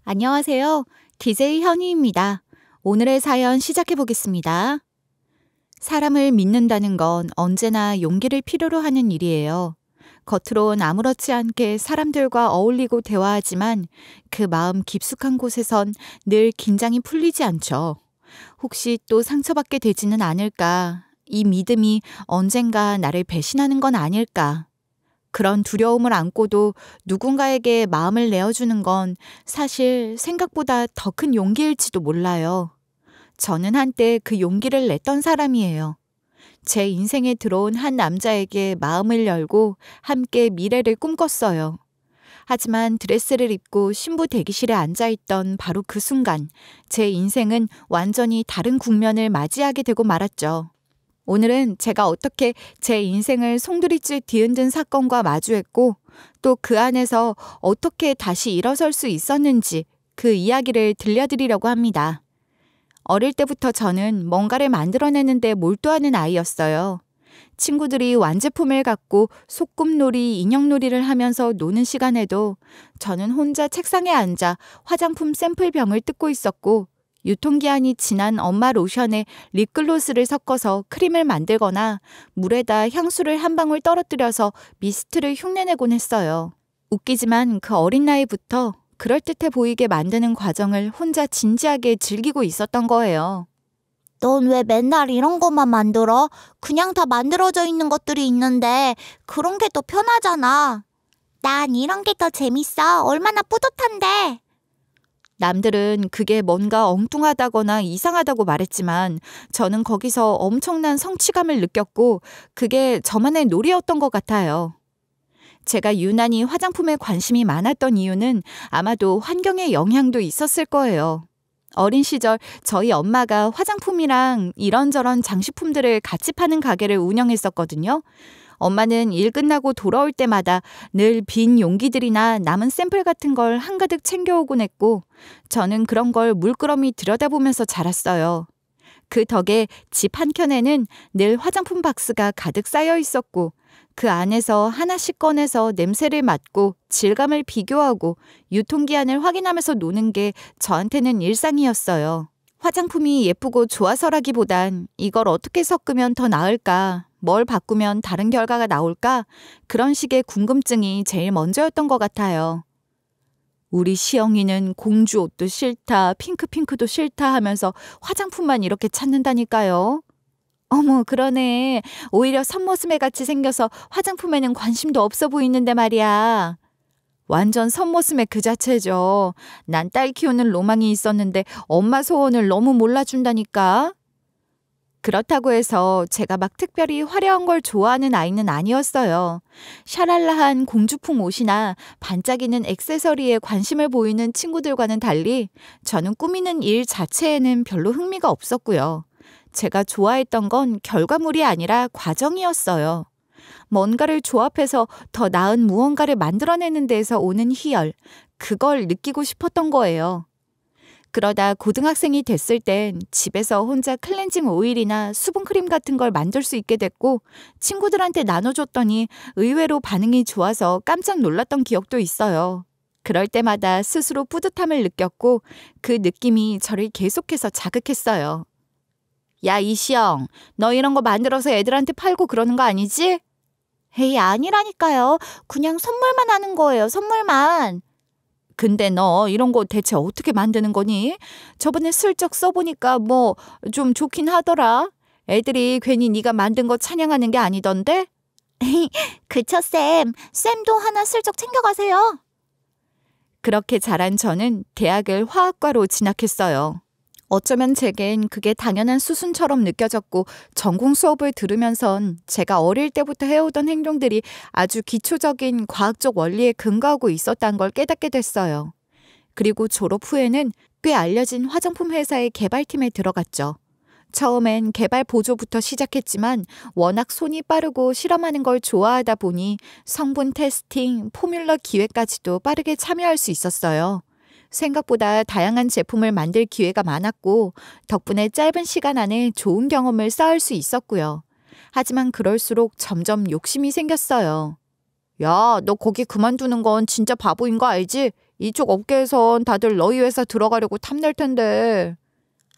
안녕하세요. DJ 현희입니다. 오늘의 사연 시작해 보겠습니다. 사람을 믿는다는 건 언제나 용기를 필요로 하는 일이에요. 겉으론 아무렇지 않게 사람들과 어울리고 대화하지만 그 마음 깊숙한 곳에선 늘 긴장이 풀리지 않죠. 혹시 또 상처받게 되지는 않을까? 이 믿음이 언젠가 나를 배신하는 건 아닐까? 그런 두려움을 안고도 누군가에게 마음을 내어주는 건 사실 생각보다 더 큰 용기일지도 몰라요. 저는 한때 그 용기를 냈던 사람이에요. 제 인생에 들어온 한 남자에게 마음을 열고 함께 미래를 꿈꿨어요. 하지만 드레스를 입고 신부 대기실에 앉아있던 바로 그 순간 제 인생은 완전히 다른 국면을 맞이하게 되고 말았죠. 오늘은 제가 어떻게 제 인생을 송두리째 뒤흔든 사건과 마주했고 또 그 안에서 어떻게 다시 일어설 수 있었는지 그 이야기를 들려드리려고 합니다. 어릴 때부터 저는 뭔가를 만들어내는데 몰두하는 아이였어요. 친구들이 완제품을 갖고 소꿉놀이, 인형놀이를 하면서 노는 시간에도 저는 혼자 책상에 앉아 화장품 샘플병을 뜯고 있었고 유통기한이 지난 엄마 로션에 립글로스를 섞어서 크림을 만들거나 물에다 향수를 한 방울 떨어뜨려서 미스트를 흉내내곤 했어요. 웃기지만 그 어린 나이부터 그럴듯해 보이게 만드는 과정을 혼자 진지하게 즐기고 있었던 거예요. 넌 왜 맨날 이런 것만 만들어? 그냥 다 만들어져 있는 것들이 있는데 그런 게 더 편하잖아. 난 이런 게 더 재밌어. 얼마나 뿌듯한데. 남들은 그게 뭔가 엉뚱하다거나 이상하다고 말했지만 저는 거기서 엄청난 성취감을 느꼈고 그게 저만의 놀이였던 것 같아요. 제가 유난히 화장품에 관심이 많았던 이유는 아마도 환경의 영향도 있었을 거예요. 어린 시절 저희 엄마가 화장품이랑 이런저런 장식품들을 같이 파는 가게를 운영했었거든요. 엄마는 일 끝나고 돌아올 때마다 늘 빈 용기들이나 남은 샘플 같은 걸 한가득 챙겨오곤 했고 저는 그런 걸 물끄러미 들여다보면서 자랐어요. 그 덕에 집 한켠에는 늘 화장품 박스가 가득 쌓여 있었고 그 안에서 하나씩 꺼내서 냄새를 맡고 질감을 비교하고 유통기한을 확인하면서 노는 게 저한테는 일상이었어요. 화장품이 예쁘고 좋아서라기보단 이걸 어떻게 섞으면 더 나을까? 뭘 바꾸면 다른 결과가 나올까? 그런 식의 궁금증이 제일 먼저였던 것 같아요. 우리 시영이는 공주 옷도 싫다, 핑크도 싫다 하면서 화장품만 이렇게 찾는다니까요. 어머, 그러네. 오히려 선머스매 같이 생겨서 화장품에는 관심도 없어 보이는데 말이야. 완전 선머스매 그 자체죠. 난 딸 키우는 로망이 있었는데 엄마 소원을 너무 몰라준다니까. 그렇다고 해서 제가 막 특별히 화려한 걸 좋아하는 아이는 아니었어요. 샤랄라한 공주풍 옷이나 반짝이는 액세서리에 관심을 보이는 친구들과는 달리 저는 꾸미는 일 자체에는 별로 흥미가 없었고요. 제가 좋아했던 건 결과물이 아니라 과정이었어요. 뭔가를 조합해서 더 나은 무언가를 만들어내는 데에서 오는 희열, 그걸 느끼고 싶었던 거예요. 그러다 고등학생이 됐을 땐 집에서 혼자 클렌징 오일이나 수분크림 같은 걸 만들 수 있게 됐고 친구들한테 나눠줬더니 의외로 반응이 좋아서 깜짝 놀랐던 기억도 있어요. 그럴 때마다 스스로 뿌듯함을 느꼈고 그 느낌이 저를 계속해서 자극했어요. 야, 이시영, 너 이런 거 만들어서 애들한테 팔고 그러는 거 아니지? 에이, 아니라니까요. 그냥 선물만 하는 거예요, 선물만. 근데 너 이런 거 대체 어떻게 만드는 거니? 저번에 슬쩍 써보니까 뭐 좀 좋긴 하더라. 애들이 괜히 네가 만든 거 찬양하는 게 아니던데? 그쵸, 쌤. 쌤도 하나 슬쩍 챙겨가세요. 그렇게 자란 저는 대학을 화학과로 진학했어요. 어쩌면 제겐 그게 당연한 수순처럼 느껴졌고 전공 수업을 들으면선 제가 어릴 때부터 해오던 행동들이 아주 기초적인 과학적 원리에 근거하고 있었다는 걸 깨닫게 됐어요. 그리고 졸업 후에는 꽤 알려진 화장품 회사의 개발팀에 들어갔죠. 처음엔 개발 보조부터 시작했지만 워낙 손이 빠르고 실험하는 걸 좋아하다 보니 성분 테스팅, 포뮬러 기획까지도 빠르게 참여할 수 있었어요. 생각보다 다양한 제품을 만들 기회가 많았고 덕분에 짧은 시간 안에 좋은 경험을 쌓을 수 있었고요. 하지만 그럴수록 점점 욕심이 생겼어요. 야, 너 거기 그만두는 건 진짜 바보인 거 알지? 이쪽 업계에선 다들 너희 회사 들어가려고 탐낼 텐데.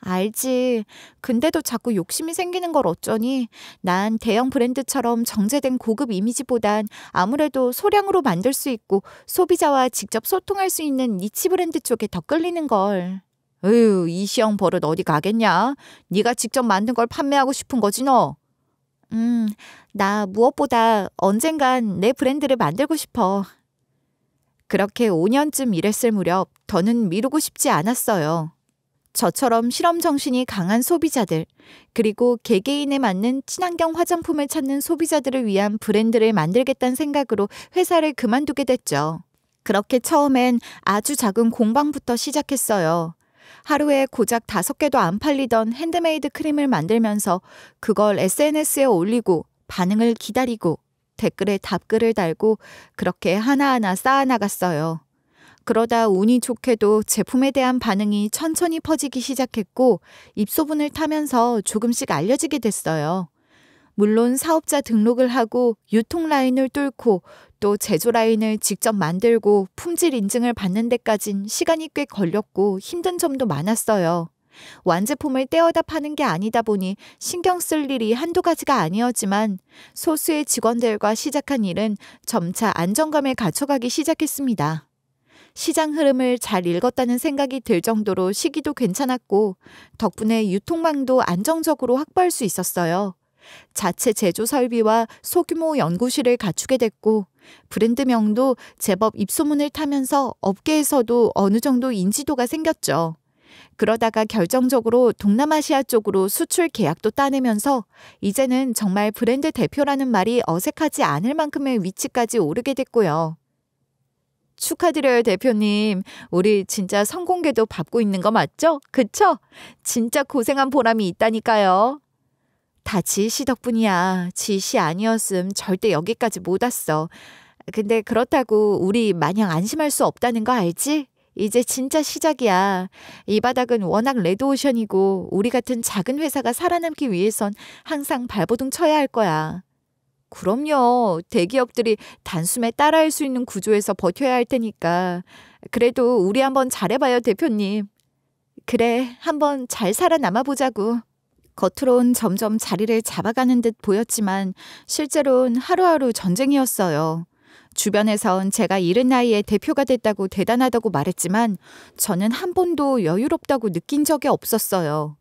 알지. 근데도 자꾸 욕심이 생기는 걸 어쩌니. 난 대형 브랜드처럼 정제된 고급 이미지보단 아무래도 소량으로 만들 수 있고 소비자와 직접 소통할 수 있는 니치 브랜드 쪽에 더 끌리는 걸. 에휴, 이 시형 버릇 어디 가겠냐? 네가 직접 만든 걸 판매하고 싶은 거지 너? 나 무엇보다 언젠간 내 브랜드를 만들고 싶어. 그렇게 5년쯤 일했을 무렵 더는 미루고 싶지 않았어요. 저처럼 실험 정신이 강한 소비자들, 그리고 개개인에 맞는 친환경 화장품을 찾는 소비자들을 위한 브랜드를 만들겠다는 생각으로 회사를 그만두게 됐죠. 그렇게 처음엔 아주 작은 공방부터 시작했어요. 하루에 고작 5개도 안 팔리던 핸드메이드 크림을 만들면서 그걸 SNS에 올리고 반응을 기다리고 댓글에 답글을 달고 그렇게 하나하나 쌓아나갔어요. 그러다 운이 좋게도 제품에 대한 반응이 천천히 퍼지기 시작했고 입소문을 타면서 조금씩 알려지게 됐어요. 물론 사업자 등록을 하고 유통 라인을 뚫고 또 제조 라인을 직접 만들고 품질 인증을 받는 데까진 시간이 꽤 걸렸고 힘든 점도 많았어요. 완제품을 떼어다 파는 게 아니다 보니 신경 쓸 일이 한두 가지가 아니었지만 소수의 직원들과 시작한 일은 점차 안정감을 갖춰가기 시작했습니다. 시장 흐름을 잘 읽었다는 생각이 들 정도로 시기도 괜찮았고 덕분에 유통망도 안정적으로 확보할 수 있었어요. 자체 제조 설비와 소규모 연구실을 갖추게 됐고 브랜드명도 제법 입소문을 타면서 업계에서도 어느 정도 인지도가 생겼죠. 그러다가 결정적으로 동남아시아 쪽으로 수출 계약도 따내면서 이제는 정말 브랜드 대표라는 말이 어색하지 않을 만큼의 위치까지 오르게 됐고요. 축하드려요, 대표님. 우리 진짜 성공궤도 밟고 있는 거 맞죠? 그쵸? 진짜 고생한 보람이 있다니까요. 다 지희씨 덕분이야. 지희씨 아니었음 절대 여기까지 못 왔어. 근데 그렇다고 우리 마냥 안심할 수 없다는 거 알지? 이제 진짜 시작이야. 이 바닥은 워낙 레드오션이고 우리 같은 작은 회사가 살아남기 위해선 항상 발버둥 쳐야 할 거야. 그럼요. 대기업들이 단숨에 따라할 수 있는 구조에서 버텨야 할 테니까. 그래도 우리 한번 잘해봐요, 대표님. 그래, 한번 잘 살아남아 보자고. 겉으론 점점 자리를 잡아가는 듯 보였지만 실제로는 하루하루 전쟁이었어요. 주변에선 제가 이른 나이에 대표가 됐다고 대단하다고 말했지만 저는 한 번도 여유롭다고 느낀 적이 없었어요.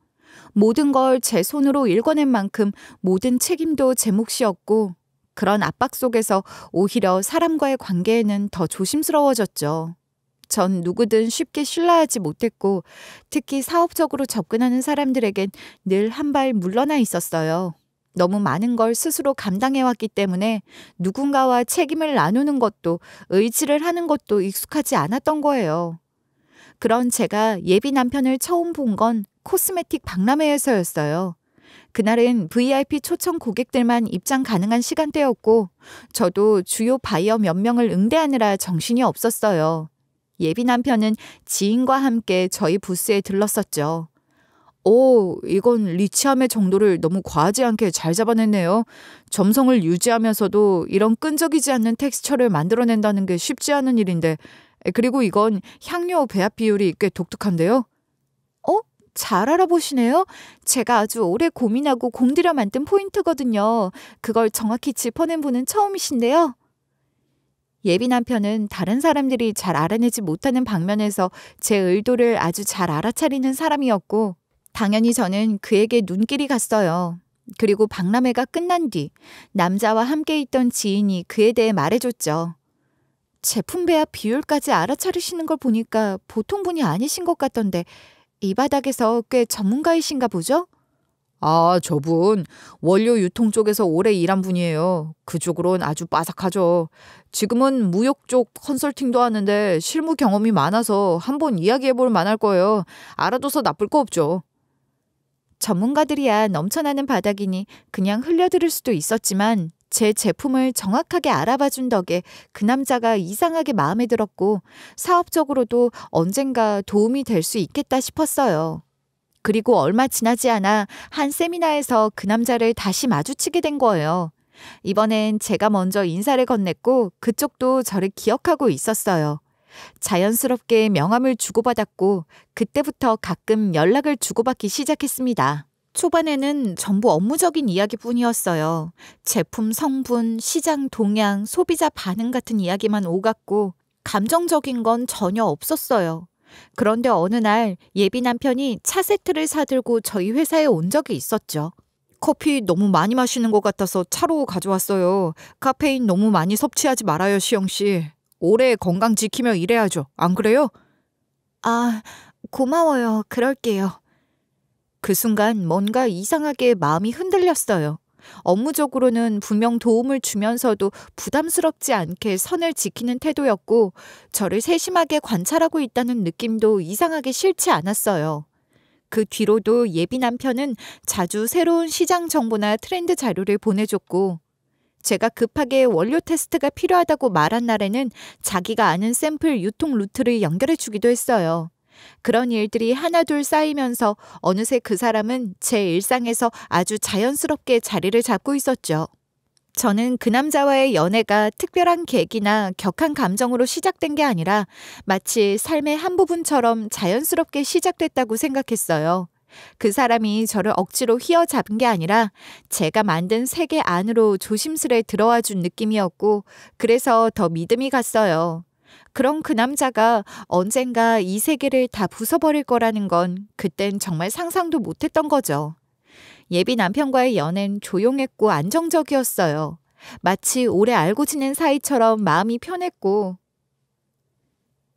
모든 걸 제 손으로 일궈낸 만큼 모든 책임도 제 몫이었고 그런 압박 속에서 오히려 사람과의 관계에는 더 조심스러워졌죠. 전 누구든 쉽게 신뢰하지 못했고 특히 사업적으로 접근하는 사람들에겐 늘 한 발 물러나 있었어요. 너무 많은 걸 스스로 감당해왔기 때문에 누군가와 책임을 나누는 것도 의지를 하는 것도 익숙하지 않았던 거예요. 그런 제가 예비 남편을 처음 본 건 코스메틱 박람회에서였어요. 그날은 VIP 초청 고객들만 입장 가능한 시간대였고 저도 주요 바이어 몇 명을 응대하느라 정신이 없었어요. 예비 남편은 지인과 함께 저희 부스에 들렀었죠. 오, 이건 리치함의 정도를 너무 과하지 않게 잘 잡아냈네요. 점성을 유지하면서도 이런 끈적이지 않는 텍스처를 만들어낸다는 게 쉽지 않은 일인데 그리고 이건 향료 배합 비율이 꽤 독특한데요. 잘 알아보시네요. 제가 아주 오래 고민하고 공들여 만든 포인트거든요. 그걸 정확히 짚어낸 분은 처음이신데요. 예비 남편은 다른 사람들이 잘 알아내지 못하는 방면에서 제 의도를 아주 잘 알아차리는 사람이었고 당연히 저는 그에게 눈길이 갔어요. 그리고 박람회가 끝난 뒤 남자와 함께 있던 지인이 그에 대해 말해줬죠. 제품 배합 비율까지 알아차리시는 걸 보니까 보통 분이 아니신 것 같던데 이 바닥에서 꽤 전문가이신가 보죠? 아, 저분 원료 유통 쪽에서 오래 일한 분이에요. 그쪽으론 아주 빠삭하죠. 지금은 무역 쪽 컨설팅도 하는데 실무 경험이 많아서 한번 이야기해볼 만할 거예요. 알아둬서 나쁠 거 없죠. 전문가들이야 넘쳐나는 바닥이니 그냥 흘려들을 수도 있었지만 제 제품을 정확하게 알아봐준 덕에 그 남자가 이상하게 마음에 들었고 사업적으로도 언젠가 도움이 될 수 있겠다 싶었어요. 그리고 얼마 지나지 않아 한 세미나에서 그 남자를 다시 마주치게 된 거예요. 이번엔 제가 먼저 인사를 건넸고 그쪽도 저를 기억하고 있었어요. 자연스럽게 명함을 주고받았고 그때부터 가끔 연락을 주고받기 시작했습니다. 초반에는 전부 업무적인 이야기뿐이었어요. 제품 성분, 시장 동향, 소비자 반응 같은 이야기만 오갔고 감정적인 건 전혀 없었어요. 그런데 어느 날 예비 남편이 차 세트를 사들고 저희 회사에 온 적이 있었죠. 커피 너무 많이 마시는 것 같아서 차로 가져왔어요. 카페인 너무 많이 섭취하지 말아요, 시영 씨. 오래 건강 지키며 일해야죠. 안 그래요? 아, 고마워요. 그럴게요. 그 순간 뭔가 이상하게 마음이 흔들렸어요. 업무적으로는 분명 도움을 주면서도 부담스럽지 않게 선을 지키는 태도였고 저를 세심하게 관찰하고 있다는 느낌도 이상하게 싫지 않았어요. 그 뒤로도 예비 남편은 자주 새로운 시장 정보나 트렌드 자료를 보내줬고 제가 급하게 원료 테스트가 필요하다고 말한 날에는 자기가 아는 샘플 유통 루트를 연결해 주기도 했어요. 그런 일들이 하나둘 쌓이면서 어느새 그 사람은 제 일상에서 아주 자연스럽게 자리를 잡고 있었죠. 저는 그 남자와의 연애가 특별한 계기나 격한 감정으로 시작된 게 아니라 마치 삶의 한 부분처럼 자연스럽게 시작됐다고 생각했어요. 그 사람이 저를 억지로 휘어잡은 게 아니라 제가 만든 세계 안으로 조심스레 들어와 준 느낌이었고 그래서 더 믿음이 갔어요. 그럼 그 남자가 언젠가 이 세계를 다 부숴버릴 거라는 건 그땐 정말 상상도 못했던 거죠. 예비 남편과의 연애는 조용했고 안정적이었어요. 마치 오래 알고 지낸 사이처럼 마음이 편했고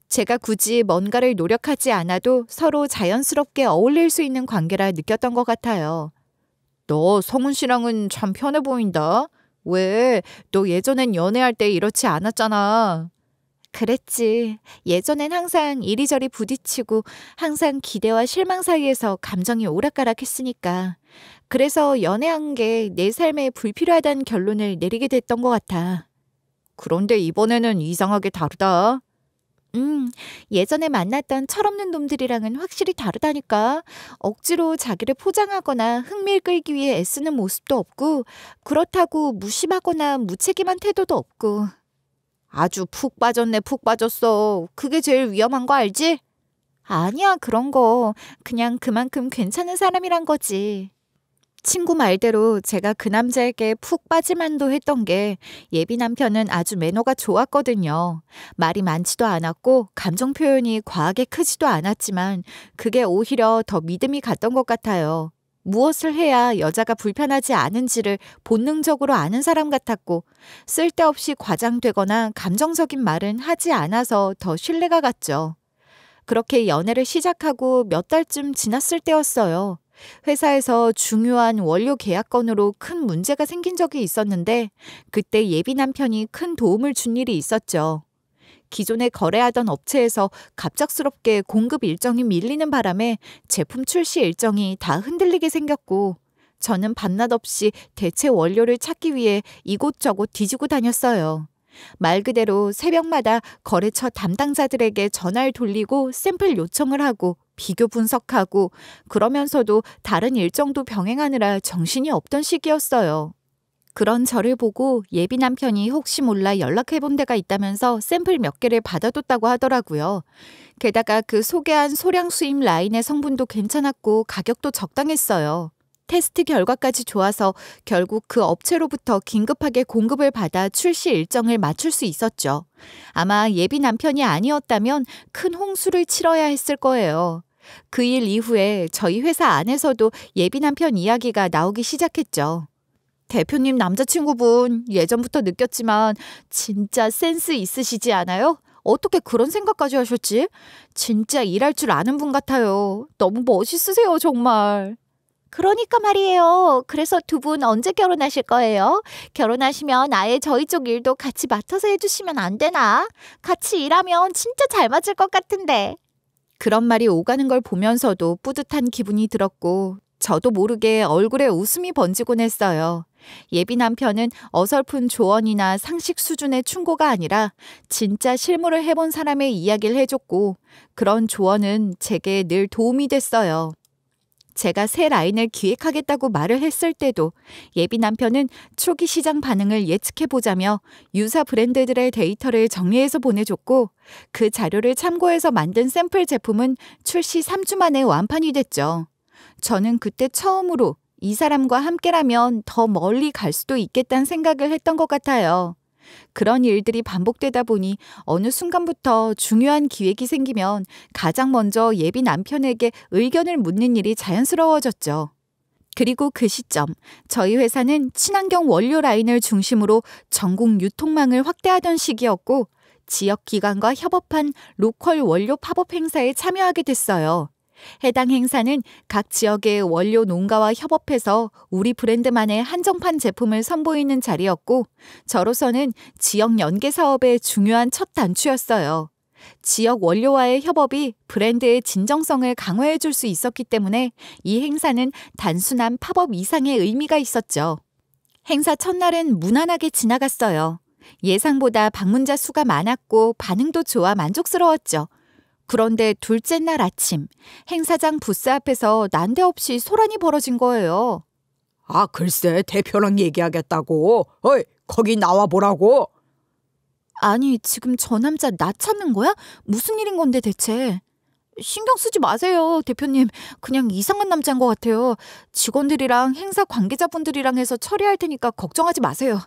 제가 굳이 뭔가를 노력하지 않아도 서로 자연스럽게 어울릴 수 있는 관계라 느꼈던 것 같아요. 너 성훈 씨랑은 참 편해 보인다. 왜? 너 예전엔 연애할 때 이렇지 않았잖아. 그랬지. 예전엔 항상 이리저리 부딪히고 항상 기대와 실망 사이에서 감정이 오락가락했으니까. 그래서 연애한 게 내 삶에 불필요하다는 결론을 내리게 됐던 것 같아. 그런데 이번에는 이상하게 다르다. 예전에 만났던 철없는 놈들이랑은 확실히 다르다니까. 억지로 자기를 포장하거나 흥미를 끌기 위해 애쓰는 모습도 없고 그렇다고 무심하거나 무책임한 태도도 없고. 아주 푹 빠졌네, 푹 빠졌어. 그게 제일 위험한 거 알지? 아니야, 그런 거. 그냥 그만큼 괜찮은 사람이란 거지. 친구 말대로 제가 그 남자에게 푹 빠질만도 했던 게 예비 남편은 아주 매너가 좋았거든요. 말이 많지도 않았고 감정 표현이 과하게 크지도 않았지만 그게 오히려 더 믿음이 갔던 것 같아요. 무엇을 해야 여자가 불편하지 않은지를 본능적으로 아는 사람 같았고 쓸데없이 과장되거나 감정적인 말은 하지 않아서 더 신뢰가 갔죠. 그렇게 연애를 시작하고 몇 달쯤 지났을 때였어요. 회사에서 중요한 원료 계약 건으로 큰 문제가 생긴 적이 있었는데 그때 예비 남편이 큰 도움을 준 일이 있었죠. 기존에 거래하던 업체에서 갑작스럽게 공급 일정이 밀리는 바람에 제품 출시 일정이 다 흔들리게 생겼고 저는 밤낮 없이 대체 원료를 찾기 위해 이곳저곳 뒤지고 다녔어요. 말 그대로 새벽마다 거래처 담당자들에게 전화를 돌리고 샘플 요청을 하고 비교 분석하고 그러면서도 다른 일정도 병행하느라 정신이 없던 시기였어요. 그런 저를 보고 예비 남편이 혹시 몰라 연락해본 데가 있다면서 샘플 몇 개를 받아뒀다고 하더라고요. 게다가 그 소개한 소량 수입 라인의 성분도 괜찮았고 가격도 적당했어요. 테스트 결과까지 좋아서 결국 그 업체로부터 긴급하게 공급을 받아 출시 일정을 맞출 수 있었죠. 아마 예비 남편이 아니었다면 큰 홍수를 치러야 했을 거예요. 그 일 이후에 저희 회사 안에서도 예비 남편 이야기가 나오기 시작했죠. 대표님 남자친구분 예전부터 느꼈지만 진짜 센스 있으시지 않아요? 어떻게 그런 생각까지 하셨지? 진짜 일할 줄 아는 분 같아요. 너무 멋있으세요, 정말. 그러니까 말이에요. 그래서 두 분 언제 결혼하실 거예요? 결혼하시면 아예 저희 쪽 일도 같이 맡아서 해주시면 안 되나? 같이 일하면 진짜 잘 맞을 것 같은데. 그런 말이 오가는 걸 보면서도 뿌듯한 기분이 들었고 저도 모르게 얼굴에 웃음이 번지곤 했어요. 예비 남편은 어설픈 조언이나 상식 수준의 충고가 아니라 진짜 실무를 해본 사람의 이야기를 해줬고 그런 조언은 제게 늘 도움이 됐어요. 제가 새 라인을 기획하겠다고 말을 했을 때도 예비 남편은 초기 시장 반응을 예측해보자며 유사 브랜드들의 데이터를 정리해서 보내줬고 그 자료를 참고해서 만든 샘플 제품은 출시 3주 만에 완판이 됐죠. 저는 그때 처음으로 이 사람과 함께라면 더 멀리 갈 수도 있겠다는 생각을 했던 것 같아요. 그런 일들이 반복되다 보니 어느 순간부터 중요한 기획이 생기면 가장 먼저 예비 남편에게 의견을 묻는 일이 자연스러워졌죠. 그리고 그 시점, 저희 회사는 친환경 원료 라인을 중심으로 전국 유통망을 확대하던 시기였고 지역 기관과 협업한 로컬 원료 팝업 행사에 참여하게 됐어요. 해당 행사는 각 지역의 원료 농가와 협업해서 우리 브랜드만의 한정판 제품을 선보이는 자리였고 저로서는 지역 연계 사업의 중요한 첫 단추였어요. 지역 원료와의 협업이 브랜드의 진정성을 강화해 줄 수 있었기 때문에 이 행사는 단순한 팝업 이상의 의미가 있었죠. 행사 첫날은 무난하게 지나갔어요. 예상보다 방문자 수가 많았고 반응도 좋아 만족스러웠죠. 그런데 둘째 날 아침, 행사장 부스 앞에서 난데없이 소란이 벌어진 거예요. 아, 글쎄, 대표랑 얘기하겠다고. 어이, 거기 나와보라고. 아니, 지금 저 남자 나 찾는 거야? 무슨 일인 건데 대체? 신경 쓰지 마세요, 대표님. 그냥 이상한 남자인 것 같아요. 직원들이랑 행사 관계자분들이랑 해서 처리할 테니까 걱정하지 마세요.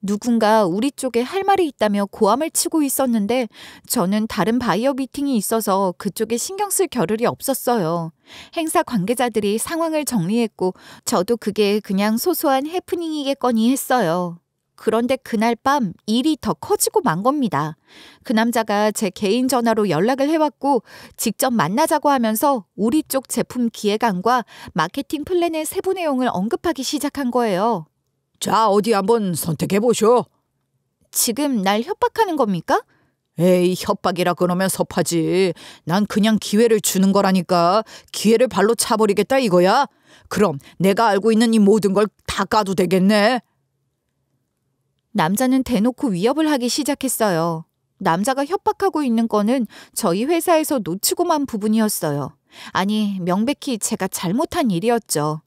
누군가 우리 쪽에 할 말이 있다며 고함을 치고 있었는데 저는 다른 바이어 미팅이 있어서 그쪽에 신경 쓸 겨를이 없었어요. 행사 관계자들이 상황을 정리했고 저도 그게 그냥 소소한 해프닝이겠거니 했어요. 그런데 그날 밤 일이 더 커지고 만 겁니다. 그 남자가 제 개인 전화로 연락을 해왔고 직접 만나자고 하면서 우리 쪽 제품 기획안과 마케팅 플랜의 세부 내용을 언급하기 시작한 거예요. 자, 어디 한번 선택해보쇼. 지금 날 협박하는 겁니까? 에이, 협박이라 그러면 섭하지. 난 그냥 기회를 주는 거라니까. 기회를 발로 차버리겠다 이거야? 그럼 내가 알고 있는 이 모든 걸 다 까도 되겠네. 남자는 대놓고 위협을 하기 시작했어요. 남자가 협박하고 있는 거는 저희 회사에서 놓치고 만 부분이었어요. 아니, 명백히 제가 잘못한 일이었죠.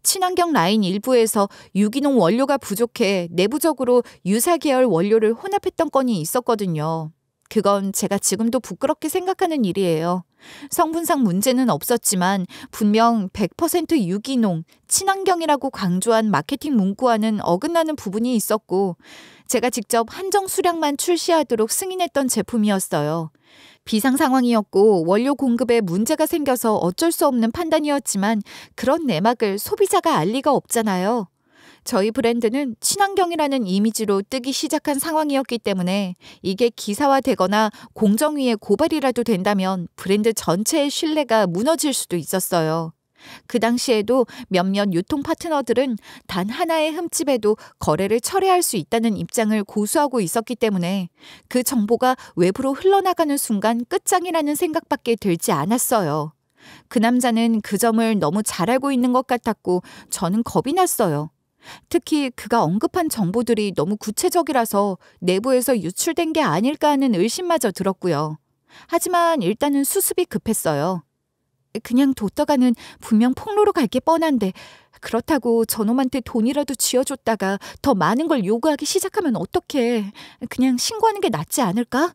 친환경 라인 일부에서 유기농 원료가 부족해 내부적으로 유사 계열 원료를 혼합했던 건이 있었거든요. 그건 제가 지금도 부끄럽게 생각하는 일이에요. 성분상 문제는 없었지만 분명 100% 유기농, 친환경이라고 강조한 마케팅 문구와는 어긋나는 부분이 있었고 제가 직접 한정 수량만 출시하도록 승인했던 제품이었어요. 비상 상황이었고 원료 공급에 문제가 생겨서 어쩔 수 없는 판단이었지만 그런 내막을 소비자가 알 리가 없잖아요. 저희 브랜드는 친환경이라는 이미지로 뜨기 시작한 상황이었기 때문에 이게 기사화되거나 공정위에 고발이라도 된다면 브랜드 전체의 신뢰가 무너질 수도 있었어요. 그 당시에도 몇몇 유통 파트너들은 단 하나의 흠집에도 거래를 철회할 수 있다는 입장을 고수하고 있었기 때문에 그 정보가 외부로 흘러나가는 순간 끝장이라는 생각밖에 들지 않았어요. 그 남자는 그 점을 너무 잘 알고 있는 것 같았고 저는 겁이 났어요. 특히 그가 언급한 정보들이 너무 구체적이라서 내부에서 유출된 게 아닐까 하는 의심마저 들었고요. 하지만 일단은 수습이 급했어요. 그냥 뒀다가는 분명 폭로로 갈 게 뻔한데 그렇다고 저놈한테 돈이라도 쥐어줬다가 더 많은 걸 요구하기 시작하면 어떡해. 그냥 신고하는 게 낫지 않을까?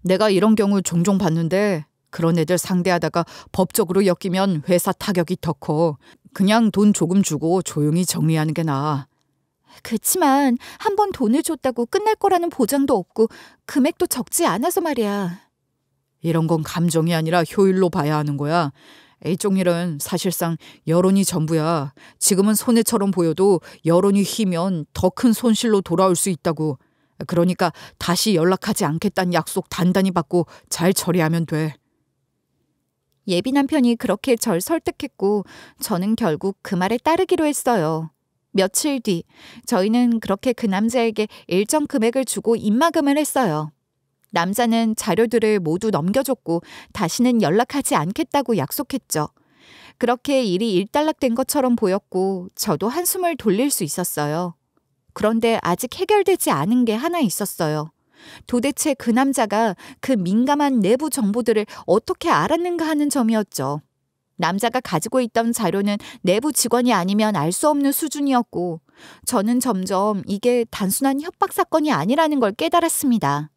내가 이런 경우 종종 봤는데 그런 애들 상대하다가 법적으로 엮이면 회사 타격이 더 커. 그냥 돈 조금 주고 조용히 정리하는 게 나아. 그치만 한 번 돈을 줬다고 끝날 거라는 보장도 없고 금액도 적지 않아서 말이야. 이런 건 감정이 아니라 효율로 봐야 하는 거야. 이쪽 일은 사실상 여론이 전부야. 지금은 손해처럼 보여도 여론이 휘면 더 큰 손실로 돌아올 수 있다고. 그러니까 다시 연락하지 않겠다는 약속 단단히 받고 잘 처리하면 돼. 예비 남편이 그렇게 절 설득했고 저는 결국 그 말에 따르기로 했어요. 며칠 뒤 저희는 그렇게 그 남자에게 일정 금액을 주고 입마금을 했어요. 남자는 자료들을 모두 넘겨줬고 다시는 연락하지 않겠다고 약속했죠. 그렇게 일이 일단락된 것처럼 보였고 저도 한숨을 돌릴 수 있었어요. 그런데 아직 해결되지 않은 게 하나 있었어요. 도대체 그 남자가 그 민감한 내부 정보들을 어떻게 알았는가 하는 점이었죠. 남자가 가지고 있던 자료는 내부 직원이 아니면 알 수 없는 수준이었고 저는 점점 이게 단순한 협박 사건이 아니라는 걸 깨달았습니다.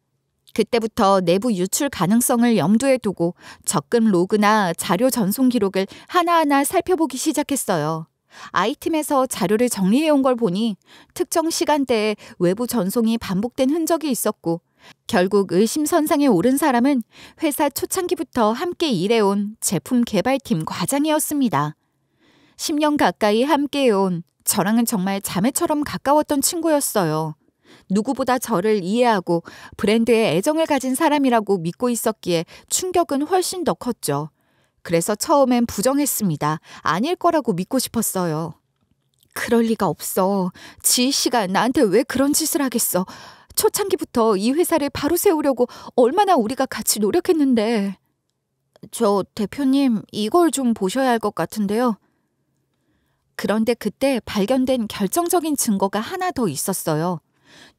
그때부터 내부 유출 가능성을 염두에 두고 적금 로그나 자료 전송 기록을 하나하나 살펴보기 시작했어요. I팀에서 자료를 정리해온 걸 보니 특정 시간대에 외부 전송이 반복된 흔적이 있었고 결국 의심선상에 오른 사람은 회사 초창기부터 함께 일해온 제품 개발팀 과장이었습니다. 10년 가까이 함께해온 저랑은 정말 자매처럼 가까웠던 친구였어요. 누구보다 저를 이해하고 브랜드에 애정을 가진 사람이라고 믿고 있었기에 충격은 훨씬 더 컸죠. 그래서 처음엔 부정했습니다. 아닐 거라고 믿고 싶었어요. 그럴 리가 없어. 지희 씨가 나한테 왜 그런 짓을 하겠어. 초창기부터 이 회사를 바로 세우려고 얼마나 우리가 같이 노력했는데. 저 대표님, 이걸 좀 보셔야 할 것 같은데요. 그런데 그때 발견된 결정적인 증거가 하나 더 있었어요.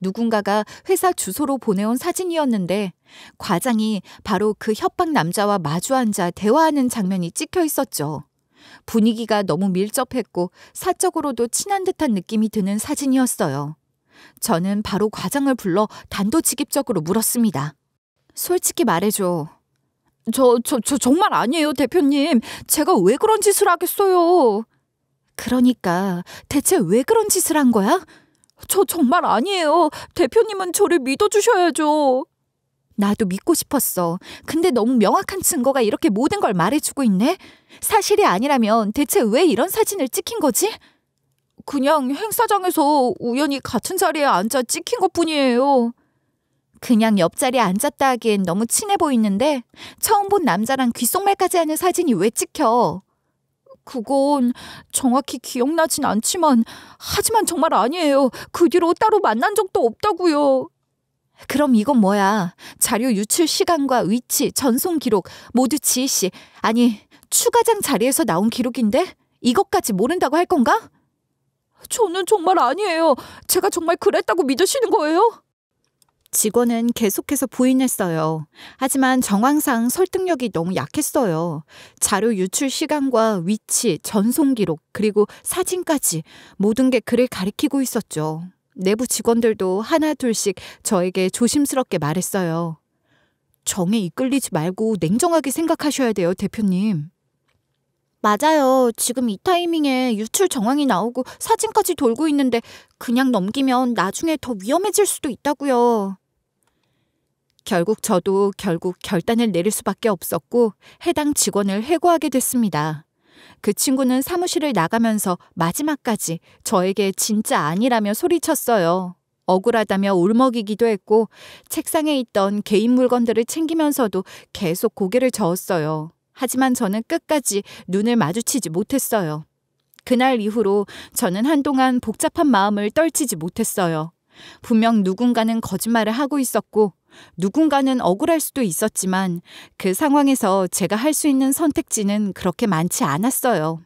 누군가가 회사 주소로 보내온 사진이었는데 과장이 바로 그 협박 남자와 마주 앉아 대화하는 장면이 찍혀 있었죠. 분위기가 너무 밀접했고 사적으로도 친한 듯한 느낌이 드는 사진이었어요. 저는 바로 과장을 불러 단도직입적으로 물었습니다. 솔직히 말해줘. 저 정말 아니에요, 대표님. 제가 왜 그런 짓을 하겠어요. 그러니까 대체 왜 그런 짓을 한 거야? 저 정말 아니에요. 대표님은 저를 믿어주셔야죠. 나도 믿고 싶었어. 근데 너무 명확한 증거가 이렇게 모든 걸 말해주고 있네? 사실이 아니라면 대체 왜 이런 사진을 찍힌 거지? 그냥 행사장에서 우연히 같은 자리에 앉아 찍힌 것뿐이에요. 그냥 옆자리에 앉았다 하기엔 너무 친해 보이는데 처음 본 남자랑 귓속말까지 하는 사진이 왜 찍혀? 그건 정확히 기억나진 않지만 하지만 정말 아니에요. 그 뒤로 따로 만난 적도 없다고요. 그럼 이건 뭐야? 자료 유출 시간과 위치, 전송 기록 모두 지희 씨, 아니 추 과장 자리에서 나온 기록인데 이것까지 모른다고 할 건가? 저는 정말 아니에요. 제가 정말 그랬다고 믿으시는 거예요? 직원은 계속해서 부인했어요. 하지만 정황상 설득력이 너무 약했어요. 자료 유출 시간과 위치, 전송 기록, 그리고 사진까지 모든 게 그를 가리키고 있었죠. 내부 직원들도 하나 둘씩 저에게 조심스럽게 말했어요. 정에 이끌리지 말고 냉정하게 생각하셔야 돼요, 대표님. 맞아요. 지금 이 타이밍에 유출 정황이 나오고 사진까지 돌고 있는데 그냥 넘기면 나중에 더 위험해질 수도 있다고요. 저도 결국 결단을 내릴 수밖에 없었고 해당 직원을 해고하게 됐습니다. 그 친구는 사무실을 나가면서 마지막까지 저에게 진짜 아니라며 소리쳤어요. 억울하다며 울먹이기도 했고 책상에 있던 개인 물건들을 챙기면서도 계속 고개를 저었어요. 하지만 저는 끝까지 눈을 마주치지 못했어요. 그날 이후로 저는 한동안 복잡한 마음을 떨치지 못했어요. 분명 누군가는 거짓말을 하고 있었고 누군가는 억울할 수도 있었지만 그 상황에서 제가 할 수 있는 선택지는 그렇게 많지 않았어요.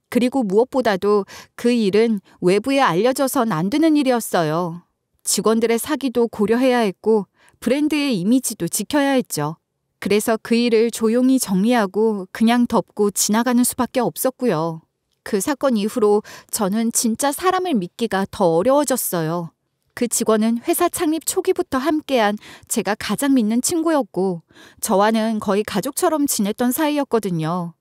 그리고 무엇보다도 그 일은 외부에 알려져선 안 되는 일이었어요. 직원들의 사기도 고려해야 했고 브랜드의 이미지도 지켜야 했죠. 그래서 그 일을 조용히 정리하고 그냥 덮고 지나가는 수밖에 없었고요. 그 사건 이후로 저는 진짜 사람을 믿기가 더 어려워졌어요. 그 직원은 회사 창립 초기부터 함께한 제가 가장 믿는 친구였고 저와는 거의 가족처럼 지냈던 사이였거든요.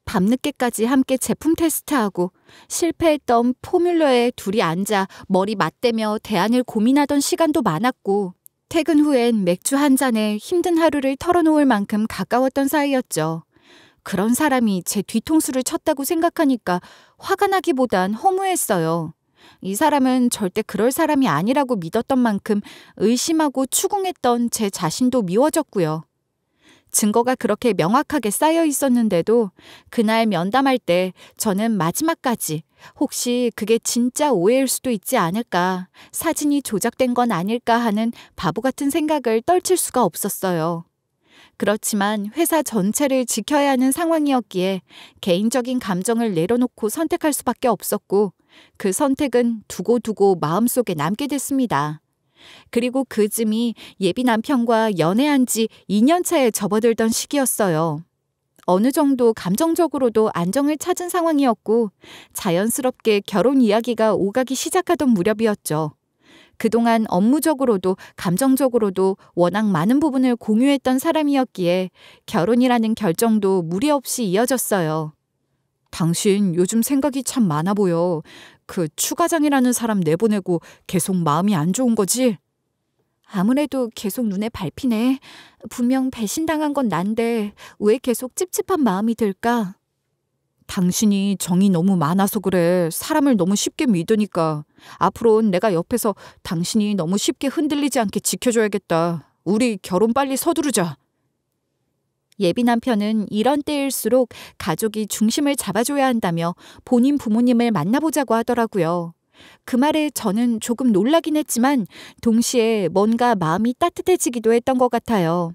밤늦게까지 함께 제품 테스트하고 실패했던 포뮬러에 둘이 앉아 머리 맞대며 대안을 고민하던 시간도 많았고 퇴근 후엔 맥주 한 잔에 힘든 하루를 털어놓을 만큼 가까웠던 사이였죠. 그런 사람이 제 뒤통수를 쳤다고 생각하니까 화가 나기보단 허무했어요. 이 사람은 절대 그럴 사람이 아니라고 믿었던 만큼 의심하고 추궁했던 제 자신도 미워졌고요. 증거가 그렇게 명확하게 쌓여 있었는데도 그날 면담할 때 저는 마지막까지 혹시 그게 진짜 오해일 수도 있지 않을까, 사진이 조작된 건 아닐까 하는 바보 같은 생각을 떨칠 수가 없었어요. 그렇지만 회사 전체를 지켜야 하는 상황이었기에 개인적인 감정을 내려놓고 선택할 수밖에 없었고 그 선택은 두고두고 마음속에 남게 됐습니다. 그리고 그 즈음이 예비 남편과 연애한 지 2년 차에 접어들던 시기였어요. 어느 정도 감정적으로도 안정을 찾은 상황이었고 자연스럽게 결혼 이야기가 오가기 시작하던 무렵이었죠. 그동안 업무적으로도 감정적으로도 워낙 많은 부분을 공유했던 사람이었기에 결혼이라는 결정도 무리 없이 이어졌어요. 당신 요즘 생각이 참 많아 보여. 그 추가장이라는 사람 내보내고 계속 마음이 안 좋은 거지? 아무래도 계속 눈에 밟히네. 분명 배신당한 건 난데 왜 계속 찝찝한 마음이 들까? 당신이 정이 너무 많아서 그래. 사람을 너무 쉽게 믿으니까. 앞으로는 내가 옆에서 당신이 너무 쉽게 흔들리지 않게 지켜줘야겠다. 우리 결혼 빨리 서두르자. 예비 남편은 이런 때일수록 가족이 중심을 잡아줘야 한다며 본인 부모님을 만나보자고 하더라고요. 그 말에 저는 조금 놀라긴 했지만 동시에 뭔가 마음이 따뜻해지기도 했던 것 같아요.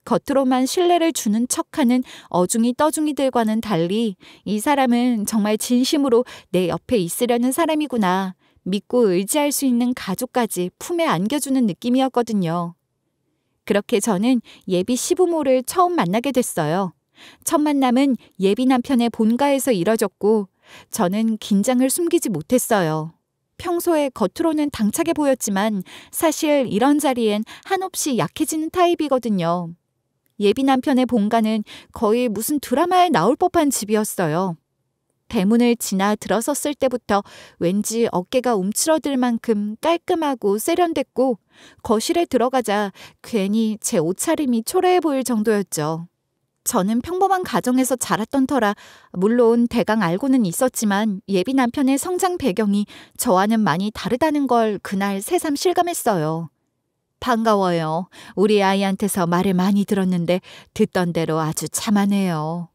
겉으로만 신뢰를 주는 척하는 어중이 떠중이들과는 달리 이 사람은 정말 진심으로 내 옆에 있으려는 사람이구나. 믿고 의지할 수 있는 가족까지 품에 안겨주는 느낌이었거든요. 그렇게 저는 예비 시부모를 처음 만나게 됐어요. 첫 만남은 예비 남편의 본가에서 이뤄졌고 저는 긴장을 숨기지 못했어요. 평소에 겉으로는 당차게 보였지만 사실 이런 자리엔 한없이 약해지는 타입이거든요. 예비 남편의 본가는 거의 무슨 드라마에 나올 법한 집이었어요. 대문을 지나 들어섰을 때부터 왠지 어깨가 움츠러들 만큼 깔끔하고 세련됐고 거실에 들어가자 괜히 제 옷차림이 초라해 보일 정도였죠. 저는 평범한 가정에서 자랐던 터라 물론 대강 알고는 있었지만 예비 남편의 성장 배경이 저와는 많이 다르다는 걸 그날 새삼 실감했어요. 반가워요. 우리 아이한테서 말을 많이 들었는데 듣던 대로 아주 참하네요.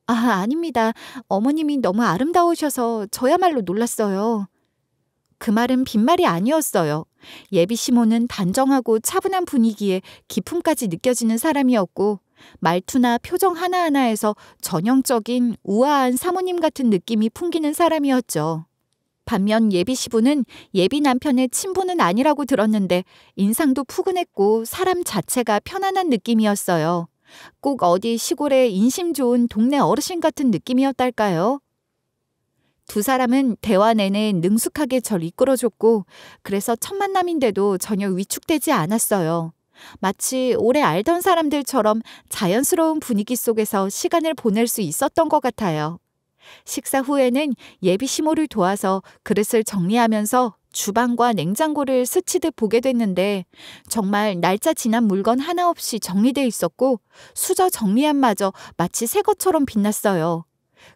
아닙니다. 어머님이 너무 아름다우셔서 저야말로 놀랐어요. 그 말은 빈말이 아니었어요. 예비 시모는 단정하고 차분한 분위기에 기품까지 느껴지는 사람이었고 말투나 표정 하나하나에서 전형적인 우아한 사모님 같은 느낌이 풍기는 사람이었죠. 반면 예비 시부는 예비 남편의 친부는 아니라고 들었는데 인상도 푸근했고 사람 자체가 편안한 느낌이었어요. 꼭 어디 시골의 인심 좋은 동네 어르신 같은 느낌이었달까요? 두 사람은 대화 내내 능숙하게 절 이끌어줬고 그래서 첫 만남인데도 전혀 위축되지 않았어요. 마치 오래 알던 사람들처럼 자연스러운 분위기 속에서 시간을 보낼 수 있었던 것 같아요. 식사 후에는 예비 시모를 도와서 그릇을 정리하면서 주방과 냉장고를 스치듯 보게 됐는데 정말 날짜 지난 물건 하나 없이 정리돼 있었고 수저 정리함마저 마치 새 것처럼 빛났어요.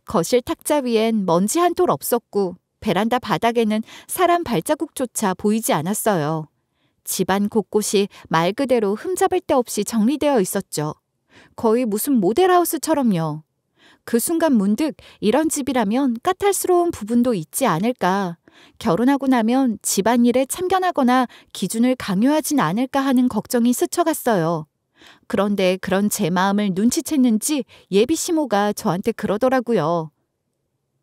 거실 탁자 위엔 먼지 한 톨 없었고 베란다 바닥에는 사람 발자국조차 보이지 않았어요. 집안 곳곳이 말 그대로 흠잡을 데 없이 정리되어 있었죠. 거의 무슨 모델하우스처럼요. 그 순간 문득 이런 집이라면 까탈스러운 부분도 있지 않을까. 결혼하고 나면 집안일에 참견하거나 기준을 강요하진 않을까 하는 걱정이 스쳐갔어요. 그런데 그런 제 마음을 눈치챘는지 예비 시모가 저한테 그러더라고요.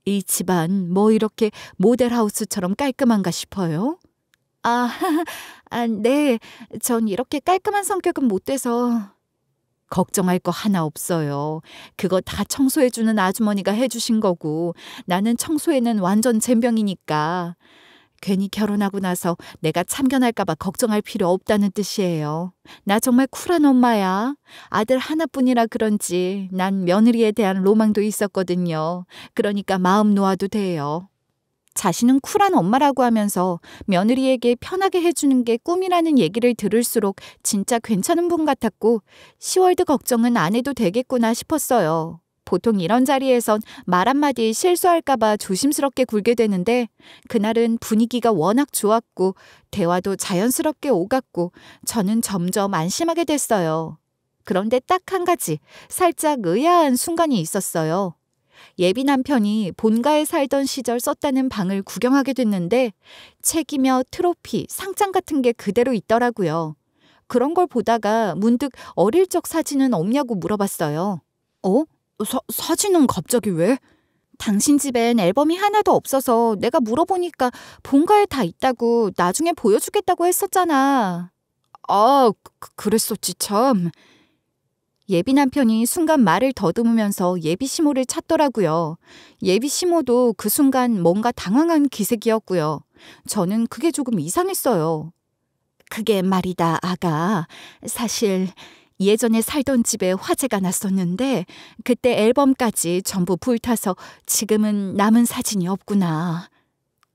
이 집안 뭐 이렇게 모델하우스처럼 깔끔한가 싶어요? 네. 전 이렇게 깔끔한 성격은 못 돼서. 걱정할 거 하나 없어요. 그거 다 청소해주는 아주머니가 해주신 거고 나는 청소에는 완전 젬병이니까. 괜히 결혼하고 나서 내가 참견할까 봐 걱정할 필요 없다는 뜻이에요. 나 정말 쿨한 엄마야. 아들 하나뿐이라 그런지 난 며느리에 대한 로망도 있었거든요. 그러니까 마음 놓아도 돼요. 자신은 쿨한 엄마라고 하면서 며느리에게 편하게 해주는 게 꿈이라는 얘기를 들을수록 진짜 괜찮은 분 같았고 10월드 걱정은 안 해도 되겠구나 싶었어요. 보통 이런 자리에선 말 한마디 실수할까 봐 조심스럽게 굴게 되는데 그날은 분위기가 워낙 좋았고 대화도 자연스럽게 오갔고 저는 점점 안심하게 됐어요. 그런데 딱 한 가지 살짝 의아한 순간이 있었어요. 예비 남편이 본가에 살던 시절 썼다는 방을 구경하게 됐는데 책이며 트로피, 상장 같은 게 그대로 있더라고요. 그런 걸 보다가 문득 어릴 적 사진은 없냐고 물어봤어요. 사진은 갑자기 왜? 당신 집엔 앨범이 하나도 없어서 내가 물어보니까 본가에 다 있다고 나중에 보여주겠다고 했었잖아. 그랬었지 참. 예비 남편이 순간 말을 더듬으면서 예비 시모를 찾더라고요. 예비 시모도 그 순간 뭔가 당황한 기색이었고요. 저는 그게 조금 이상했어요. 그게 말이다, 아가. 사실 예전에 살던 집에 화재가 났었는데 그때 앨범까지 전부 불타서 지금은 남은 사진이 없구나.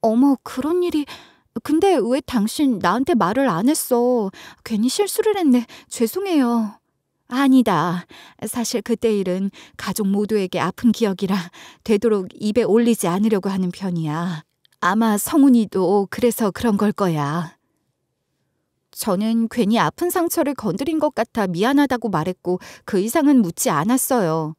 어머, 그런 일이... 근데 왜 당신 나한테 말을 안 했어? 괜히 실수를 했네. 죄송해요. 아니다. 사실 그때 일은 가족 모두에게 아픈 기억이라 되도록 입에 올리지 않으려고 하는 편이야. 아마 성훈이도 그래서 그런 걸 거야. 저는 괜히 아픈 상처를 건드린 것 같아 미안하다고 말했고 그 이상은 묻지 않았어요.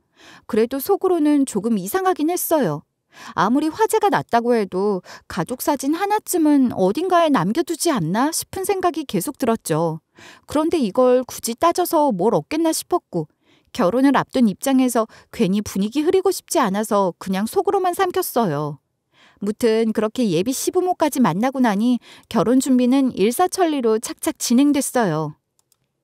그래도 속으로는 조금 이상하긴 했어요. 아무리 화제가 났다고 해도 가족 사진 하나쯤은 어딘가에 남겨두지 않나 싶은 생각이 계속 들었죠. 그런데 이걸 굳이 따져서 뭘 얻겠나 싶었고 결혼을 앞둔 입장에서 괜히 분위기 흐리고 싶지 않아서 그냥 속으로만 삼켰어요. 무튼 그렇게 예비 시부모까지 만나고 나니 결혼 준비는 일사천리로 착착 진행됐어요.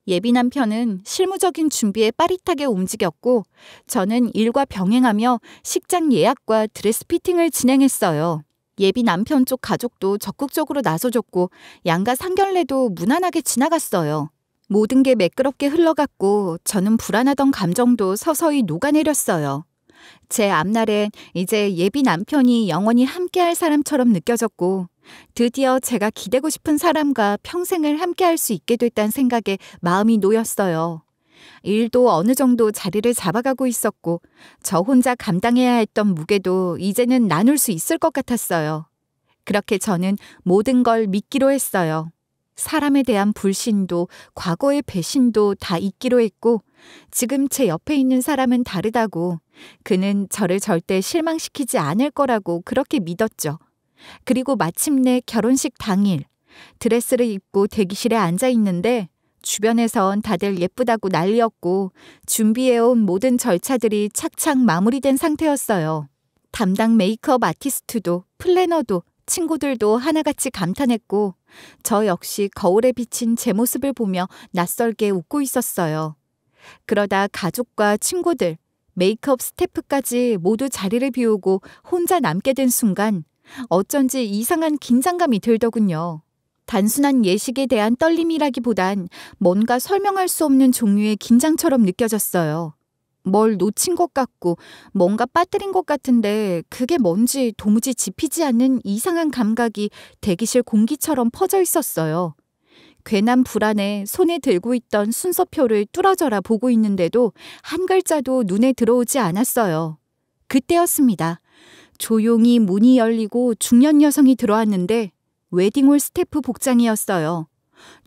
예비 남편은 실무적인 준비에 빠릿하게 움직였고 저는 일과 병행하며 식장 예약과 드레스 피팅을 진행했어요. 예비 남편 쪽 가족도 적극적으로 나서줬고 양가 상견례도 무난하게 지나갔어요. 모든 게 매끄럽게 흘러갔고 저는 불안하던 감정도 서서히 녹아내렸어요. 제 앞날엔 이제 예비 남편이 영원히 함께할 사람처럼 느껴졌고 드디어 제가 기대고 싶은 사람과 평생을 함께할 수 있게 됐다는 생각에 마음이 놓였어요. 일도 어느 정도 자리를 잡아가고 있었고 저 혼자 감당해야 했던 무게도 이제는 나눌 수 있을 것 같았어요. 그렇게 저는 모든 걸 믿기로 했어요. 사람에 대한 불신도 과거의 배신도 다 잊기로 했고 지금 제 옆에 있는 사람은 다르다고 그는 저를 절대 실망시키지 않을 거라고 그렇게 믿었죠. 그리고 마침내 결혼식 당일 드레스를 입고 대기실에 앉아 있는데 주변에선 다들 예쁘다고 난리였고 준비해온 모든 절차들이 착착 마무리된 상태였어요. 담당 메이크업 아티스트도 플래너도 친구들도 하나같이 감탄했고 저 역시 거울에 비친 제 모습을 보며 낯설게 웃고 있었어요. 그러다 가족과 친구들, 메이크업 스태프까지 모두 자리를 비우고 혼자 남게 된 순간 어쩐지 이상한 긴장감이 들더군요. 단순한 예식에 대한 떨림이라기보단 뭔가 설명할 수 없는 종류의 긴장처럼 느껴졌어요. 뭘 놓친 것 같고 뭔가 빠뜨린 것 같은데 그게 뭔지 도무지 짚이지 않는 이상한 감각이 대기실 공기처럼 퍼져 있었어요. 괜한 불안에 손에 들고 있던 순서표를 뚫어져라 보고 있는데도 한 글자도 눈에 들어오지 않았어요. 그때였습니다. 조용히 문이 열리고 중년 여성이 들어왔는데 웨딩홀 스태프 복장이었어요.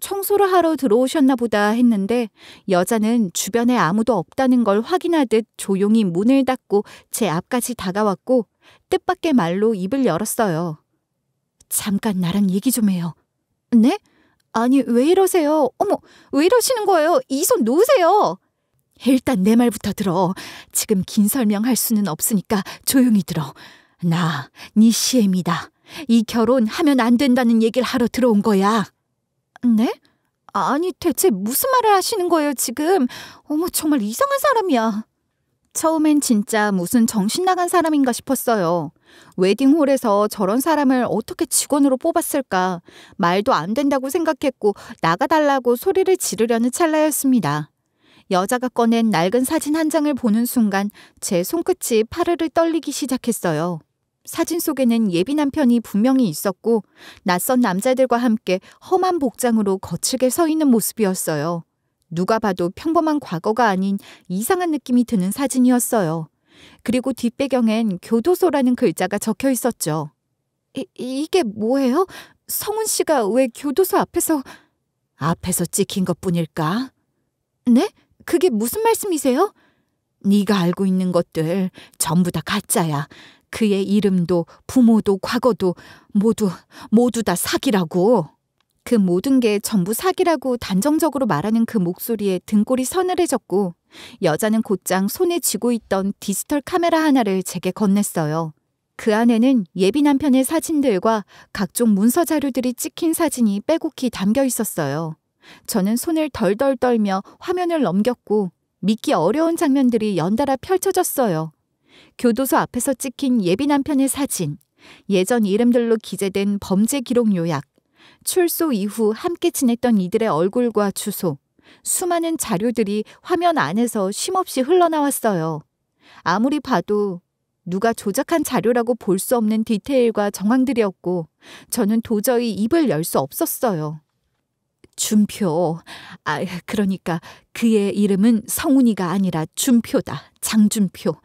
청소를 하러 들어오셨나 보다 했는데 여자는 주변에 아무도 없다는 걸 확인하듯 조용히 문을 닫고 제 앞까지 다가왔고 뜻밖의 말로 입을 열었어요. 잠깐 나랑 얘기 좀 해요. 네? 아니 왜 이러세요? 어머 왜 이러시는 거예요? 이 손 놓으세요. 일단 내 말부터 들어. 지금 긴 설명할 수는 없으니까 조용히 들어. 나 네 시엠이다. 이 결혼 하면 안 된다는 얘기를 하러 들어온 거야. 네? 아니 대체 무슨 말을 하시는 거예요 지금? 어머 정말 이상한 사람이야. 처음엔 진짜 무슨 정신 나간 사람인가 싶었어요. 웨딩홀에서 저런 사람을 어떻게 직원으로 뽑았을까? 말도 안 된다고 생각했고 나가달라고 소리를 지르려는 찰나였습니다. 여자가 꺼낸 낡은 사진 한 장을 보는 순간 제 손끝이 파르르 떨리기 시작했어요. 사진 속에는 예비 남편이 분명히 있었고 낯선 남자들과 함께 험한 복장으로 거칠게 서 있는 모습이었어요. 누가 봐도 평범한 과거가 아닌 이상한 느낌이 드는 사진이었어요. 그리고 뒷배경엔 교도소라는 글자가 적혀 있었죠. 이게 뭐예요? 성훈 씨가 왜 교도소 앞에서 찍힌 것뿐일까? 네? 그게 무슨 말씀이세요? 네가 알고 있는 것들 전부 다 가짜야. 그의 이름도 부모도 과거도 모두 다 사기라고. 그 모든 게 전부 사기라고 단정적으로 말하는 그 목소리에 등골이 서늘해졌고 여자는 곧장 손에 쥐고 있던 디지털 카메라 하나를 제게 건넸어요. 그 안에는 예비 남편의 사진들과 각종 문서 자료들이 찍힌 사진이 빼곡히 담겨 있었어요. 저는 손을 덜덜 떨며 화면을 넘겼고 믿기 어려운 장면들이 연달아 펼쳐졌어요. 교도소 앞에서 찍힌 예비 남편의 사진, 예전 이름들로 기재된 범죄 기록 요약, 출소 이후 함께 지냈던 이들의 얼굴과 주소, 수많은 자료들이 화면 안에서 쉼없이 흘러나왔어요. 아무리 봐도 누가 조작한 자료라고 볼 수 없는 디테일과 정황들이었고 저는 도저히 입을 열 수 없었어요. 준표, 그러니까 그의 이름은 성훈이가 아니라 준표다. 장준표.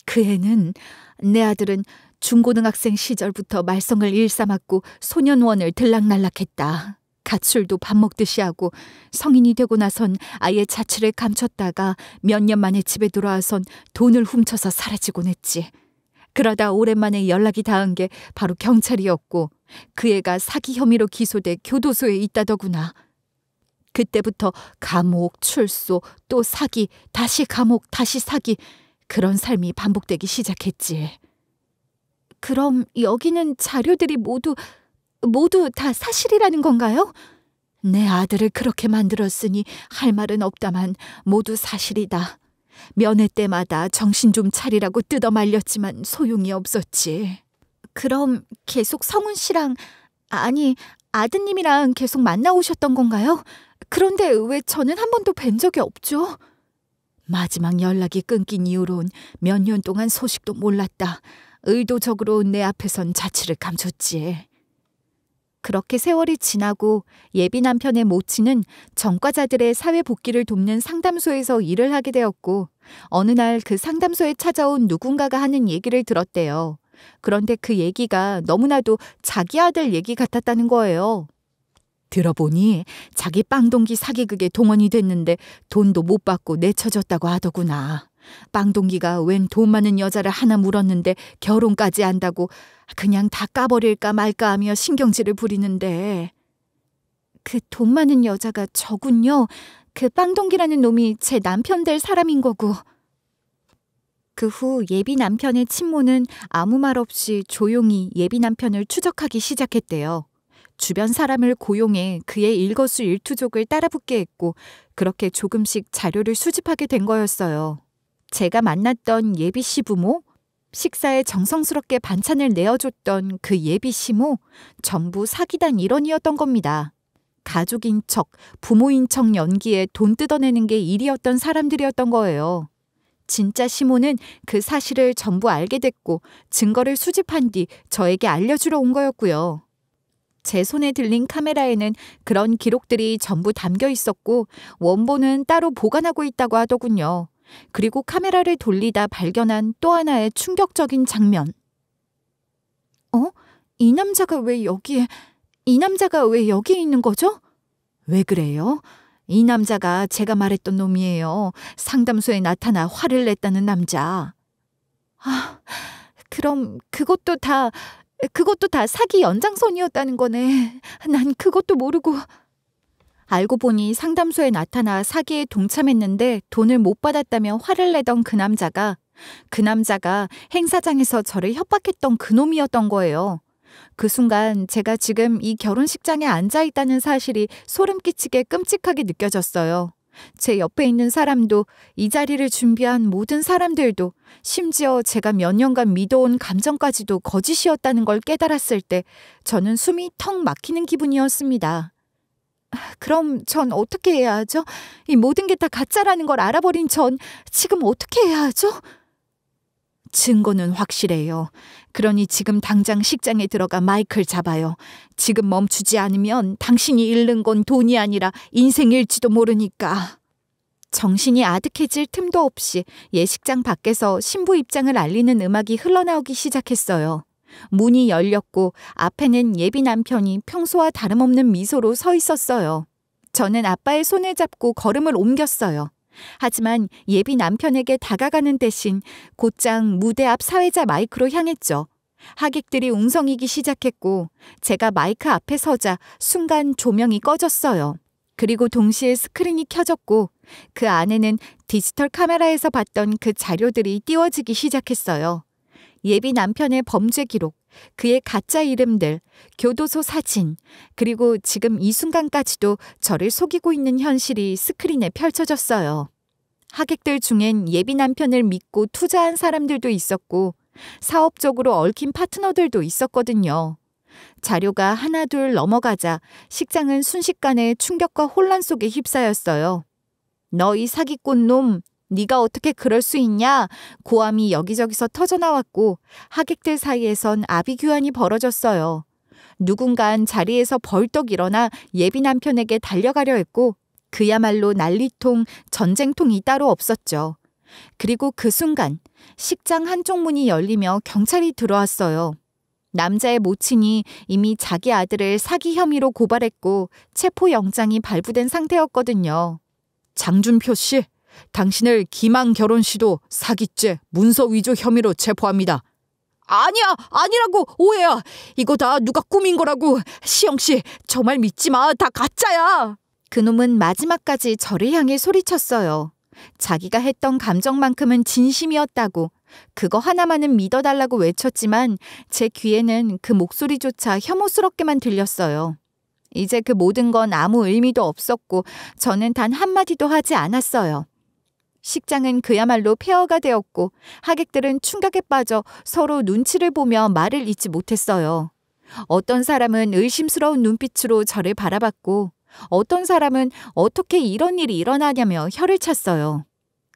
그 애는, 내 아들은 중고등학생 시절부터 말썽을 일삼았고 소년원을 들락날락했다. 가출도 밥 먹듯이 하고 성인이 되고 나선 아예 자취를 감췄다가 몇 년 만에 집에 돌아와선 돈을 훔쳐서 사라지곤 했지. 그러다 오랜만에 연락이 닿은 게 바로 경찰이었고 그 애가 사기 혐의로 기소돼 교도소에 있다더구나. 그때부터 감옥, 출소, 또 사기, 다시 감옥, 다시 사기, 그런 삶이 반복되기 시작했지. 그럼 여기는 자료들이 모두 다 사실이라는 건가요? 내 아들을 그렇게 만들었으니 할 말은 없다만 모두 사실이다. 면회 때마다 정신 좀 차리라고 뜯어 말렸지만 소용이 없었지. 그럼 계속 성훈 씨랑, 아니 아드님이랑 계속 만나오셨던 건가요? 그런데 왜 저는 한 번도 뵌 적이 없죠? 마지막 연락이 끊긴 이후론 몇 년 동안 소식도 몰랐다. 의도적으로 내 앞에선 자취를 감췄지. 그렇게 세월이 지나고 예비 남편의 모친은 전과자들의 사회 복귀를 돕는 상담소에서 일을 하게 되었고 어느 날 그 상담소에 찾아온 누군가가 하는 얘기를 들었대요. 그런데 그 얘기가 너무나도 자기 아들 얘기 같았다는 거예요. 들어보니 자기 빵동기 사기극에 동원이 됐는데 돈도 못 받고 내쳐졌다고 하더구나. 빵동기가 웬 돈 많은 여자를 하나 물었는데 결혼까지 한다고 그냥 다 까버릴까 말까 하며 신경질을 부리는데, 그 돈 많은 여자가 저군요. 그 빵동기라는 놈이 제 남편 될 사람인 거고. 그 후 예비 남편의 친모는 아무 말 없이 조용히 예비 남편을 추적하기 시작했대요. 주변 사람을 고용해 그의 일거수일투족을 따라붙게 했고 그렇게 조금씩 자료를 수집하게 된 거였어요. 제가 만났던 예비 시부모, 식사에 정성스럽게 반찬을 내어줬던 그 예비 시모, 전부 사기단 일원이었던 겁니다. 가족인 척, 부모인 척 연기에 돈 뜯어내는 게 일이었던 사람들이었던 거예요. 진짜 시모는 그 사실을 전부 알게 됐고 증거를 수집한 뒤 저에게 알려주러 온 거였고요. 제 손에 들린 카메라에는 그런 기록들이 전부 담겨 있었고 원본은 따로 보관하고 있다고 하더군요. 그리고 카메라를 돌리다 발견한 또 하나의 충격적인 장면. 이 남자가 왜 여기에 있는 거죠? 왜 그래요? 이 남자가 제가 말했던 놈이에요. 상담소에 나타나 화를 냈다는 남자. 그럼 그것도 다 사기 연장선이었다는 거네. 난 그것도 모르고. 알고 보니 상담소에 나타나 사기에 동참했는데 돈을 못 받았다며 화를 내던 그 남자가 행사장에서 저를 협박했던 그놈이었던 거예요. 그 순간 제가 지금 이 결혼식장에 앉아있다는 사실이 소름 끼치게 끔찍하게 느껴졌어요. 제 옆에 있는 사람도, 이 자리를 준비한 모든 사람들도, 심지어 제가 몇 년간 믿어온 감정까지도 거짓이었다는 걸 깨달았을 때 저는 숨이 턱 막히는 기분이었습니다. 그럼 전 어떻게 해야 하죠? 이 모든 게 다 가짜라는 걸 알아버린 전 지금 어떻게 해야 하죠? 증거는 확실해요. 그러니 지금 당장 식장에 들어가 마이크를 잡아요. 지금 멈추지 않으면 당신이 잃는 건 돈이 아니라 인생일지도 모르니까. 정신이 아득해질 틈도 없이 예식장 밖에서 신부 입장을 알리는 음악이 흘러나오기 시작했어요. 문이 열렸고 앞에는 예비 남편이 평소와 다름없는 미소로 서 있었어요. 저는 아빠의 손을 잡고 걸음을 옮겼어요. 하지만 예비 남편에게 다가가는 대신 곧장 무대 앞 사회자 마이크로 향했죠. 하객들이 웅성이기 시작했고 제가 마이크 앞에 서자 순간 조명이 꺼졌어요. 그리고 동시에 스크린이 켜졌고 그 안에는 디지털 카메라에서 봤던 그 자료들이 띄워지기 시작했어요. 예비 남편의 범죄 기록, 그의 가짜 이름들, 교도소 사진, 그리고 지금 이 순간까지도 저를 속이고 있는 현실이 스크린에 펼쳐졌어요. 하객들 중엔 예비 남편을 믿고 투자한 사람들도 있었고 사업적으로 얽힌 파트너들도 있었거든요. 자료가 하나둘 넘어가자 식장은 순식간에 충격과 혼란 속에 휩싸였어요. 너 이 사기꾼 놈, 네가 어떻게 그럴 수 있냐? 고함이 여기저기서 터져나왔고 하객들 사이에선 아비규환이 벌어졌어요. 누군간 자리에서 벌떡 일어나 예비 남편에게 달려가려 했고 그야말로 난리통, 전쟁통이 따로 없었죠. 그리고 그 순간 식장 한쪽 문이 열리며 경찰이 들어왔어요. 남자의 모친이 이미 자기 아들을 사기 혐의로 고발했고 체포영장이 발부된 상태였거든요. 장준표 씨, 당신을 기망 결혼 시도 사기죄, 문서 위조 혐의로 체포합니다. 아니야, 아니라고, 오해야. 이거 다 누가 꾸민 거라고. 시영 씨, 저 말 믿지 마. 다 가짜야. 그놈은 마지막까지 저를 향해 소리쳤어요. 자기가 했던 감정만큼은 진심이었다고, 그거 하나만은 믿어달라고 외쳤지만 제 귀에는 그 목소리조차 혐오스럽게만 들렸어요. 이제 그 모든 건 아무 의미도 없었고 저는 단 한마디도 하지 않았어요. 식장은 그야말로 폐허가 되었고 하객들은 충격에 빠져 서로 눈치를 보며 말을 잇지 못했어요. 어떤 사람은 의심스러운 눈빛으로 저를 바라봤고 어떤 사람은 어떻게 이런 일이 일어나냐며 혀를 찼어요.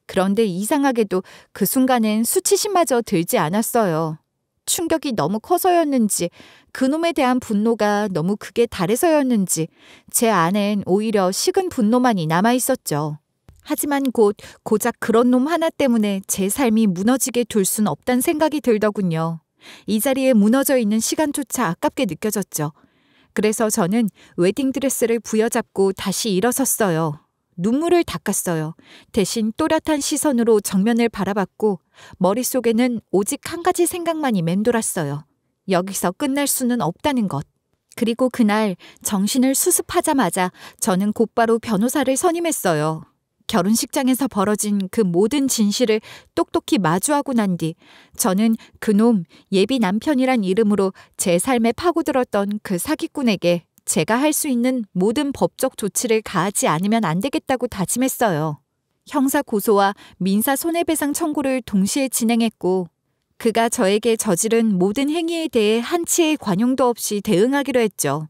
그런데 이상하게도 그 순간엔 수치심마저 들지 않았어요. 충격이 너무 커서였는지 그놈에 대한 분노가 너무 극에 달해서였는지 제 안엔 오히려 식은 분노만이 남아있었죠. 하지만 곧 고작 그런 놈 하나 때문에 제 삶이 무너지게 둘 순 없단 생각이 들더군요. 이 자리에 무너져 있는 시간조차 아깝게 느껴졌죠. 그래서 저는 웨딩드레스를 부여잡고 다시 일어섰어요. 눈물을 닦았어요. 대신 또렷한 시선으로 정면을 바라봤고 머릿속에는 오직 한 가지 생각만이 맴돌았어요. 여기서 끝날 수는 없다는 것. 그리고 그날 정신을 수습하자마자 저는 곧바로 변호사를 선임했어요. 결혼식장에서 벌어진 그 모든 진실을 똑똑히 마주하고 난 뒤 저는 그놈 예비 남편이란 이름으로 제 삶에 파고들었던 그 사기꾼에게 제가 할 수 있는 모든 법적 조치를 가하지 않으면 안 되겠다고 다짐했어요. 형사 고소와 민사 손해배상 청구를 동시에 진행했고 그가 저에게 저지른 모든 행위에 대해 한치의 관용도 없이 대응하기로 했죠.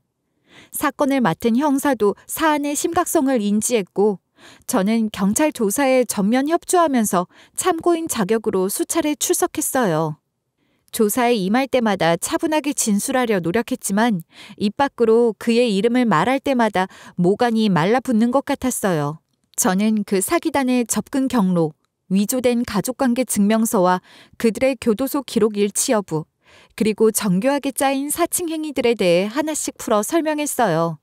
사건을 맡은 형사도 사안의 심각성을 인지했고 저는 경찰 조사에 전면 협조하면서 참고인 자격으로 수차례 출석했어요. 조사에 임할 때마다 차분하게 진술하려 노력했지만 입 밖으로 그의 이름을 말할 때마다 모간이 말라붙는 것 같았어요. 저는 그 사기단의 접근 경로, 위조된 가족관계 증명서와 그들의 교도소 기록 일치 여부, 그리고 정교하게 짜인 사칭 행위들에 대해 하나씩 풀어 설명했어요.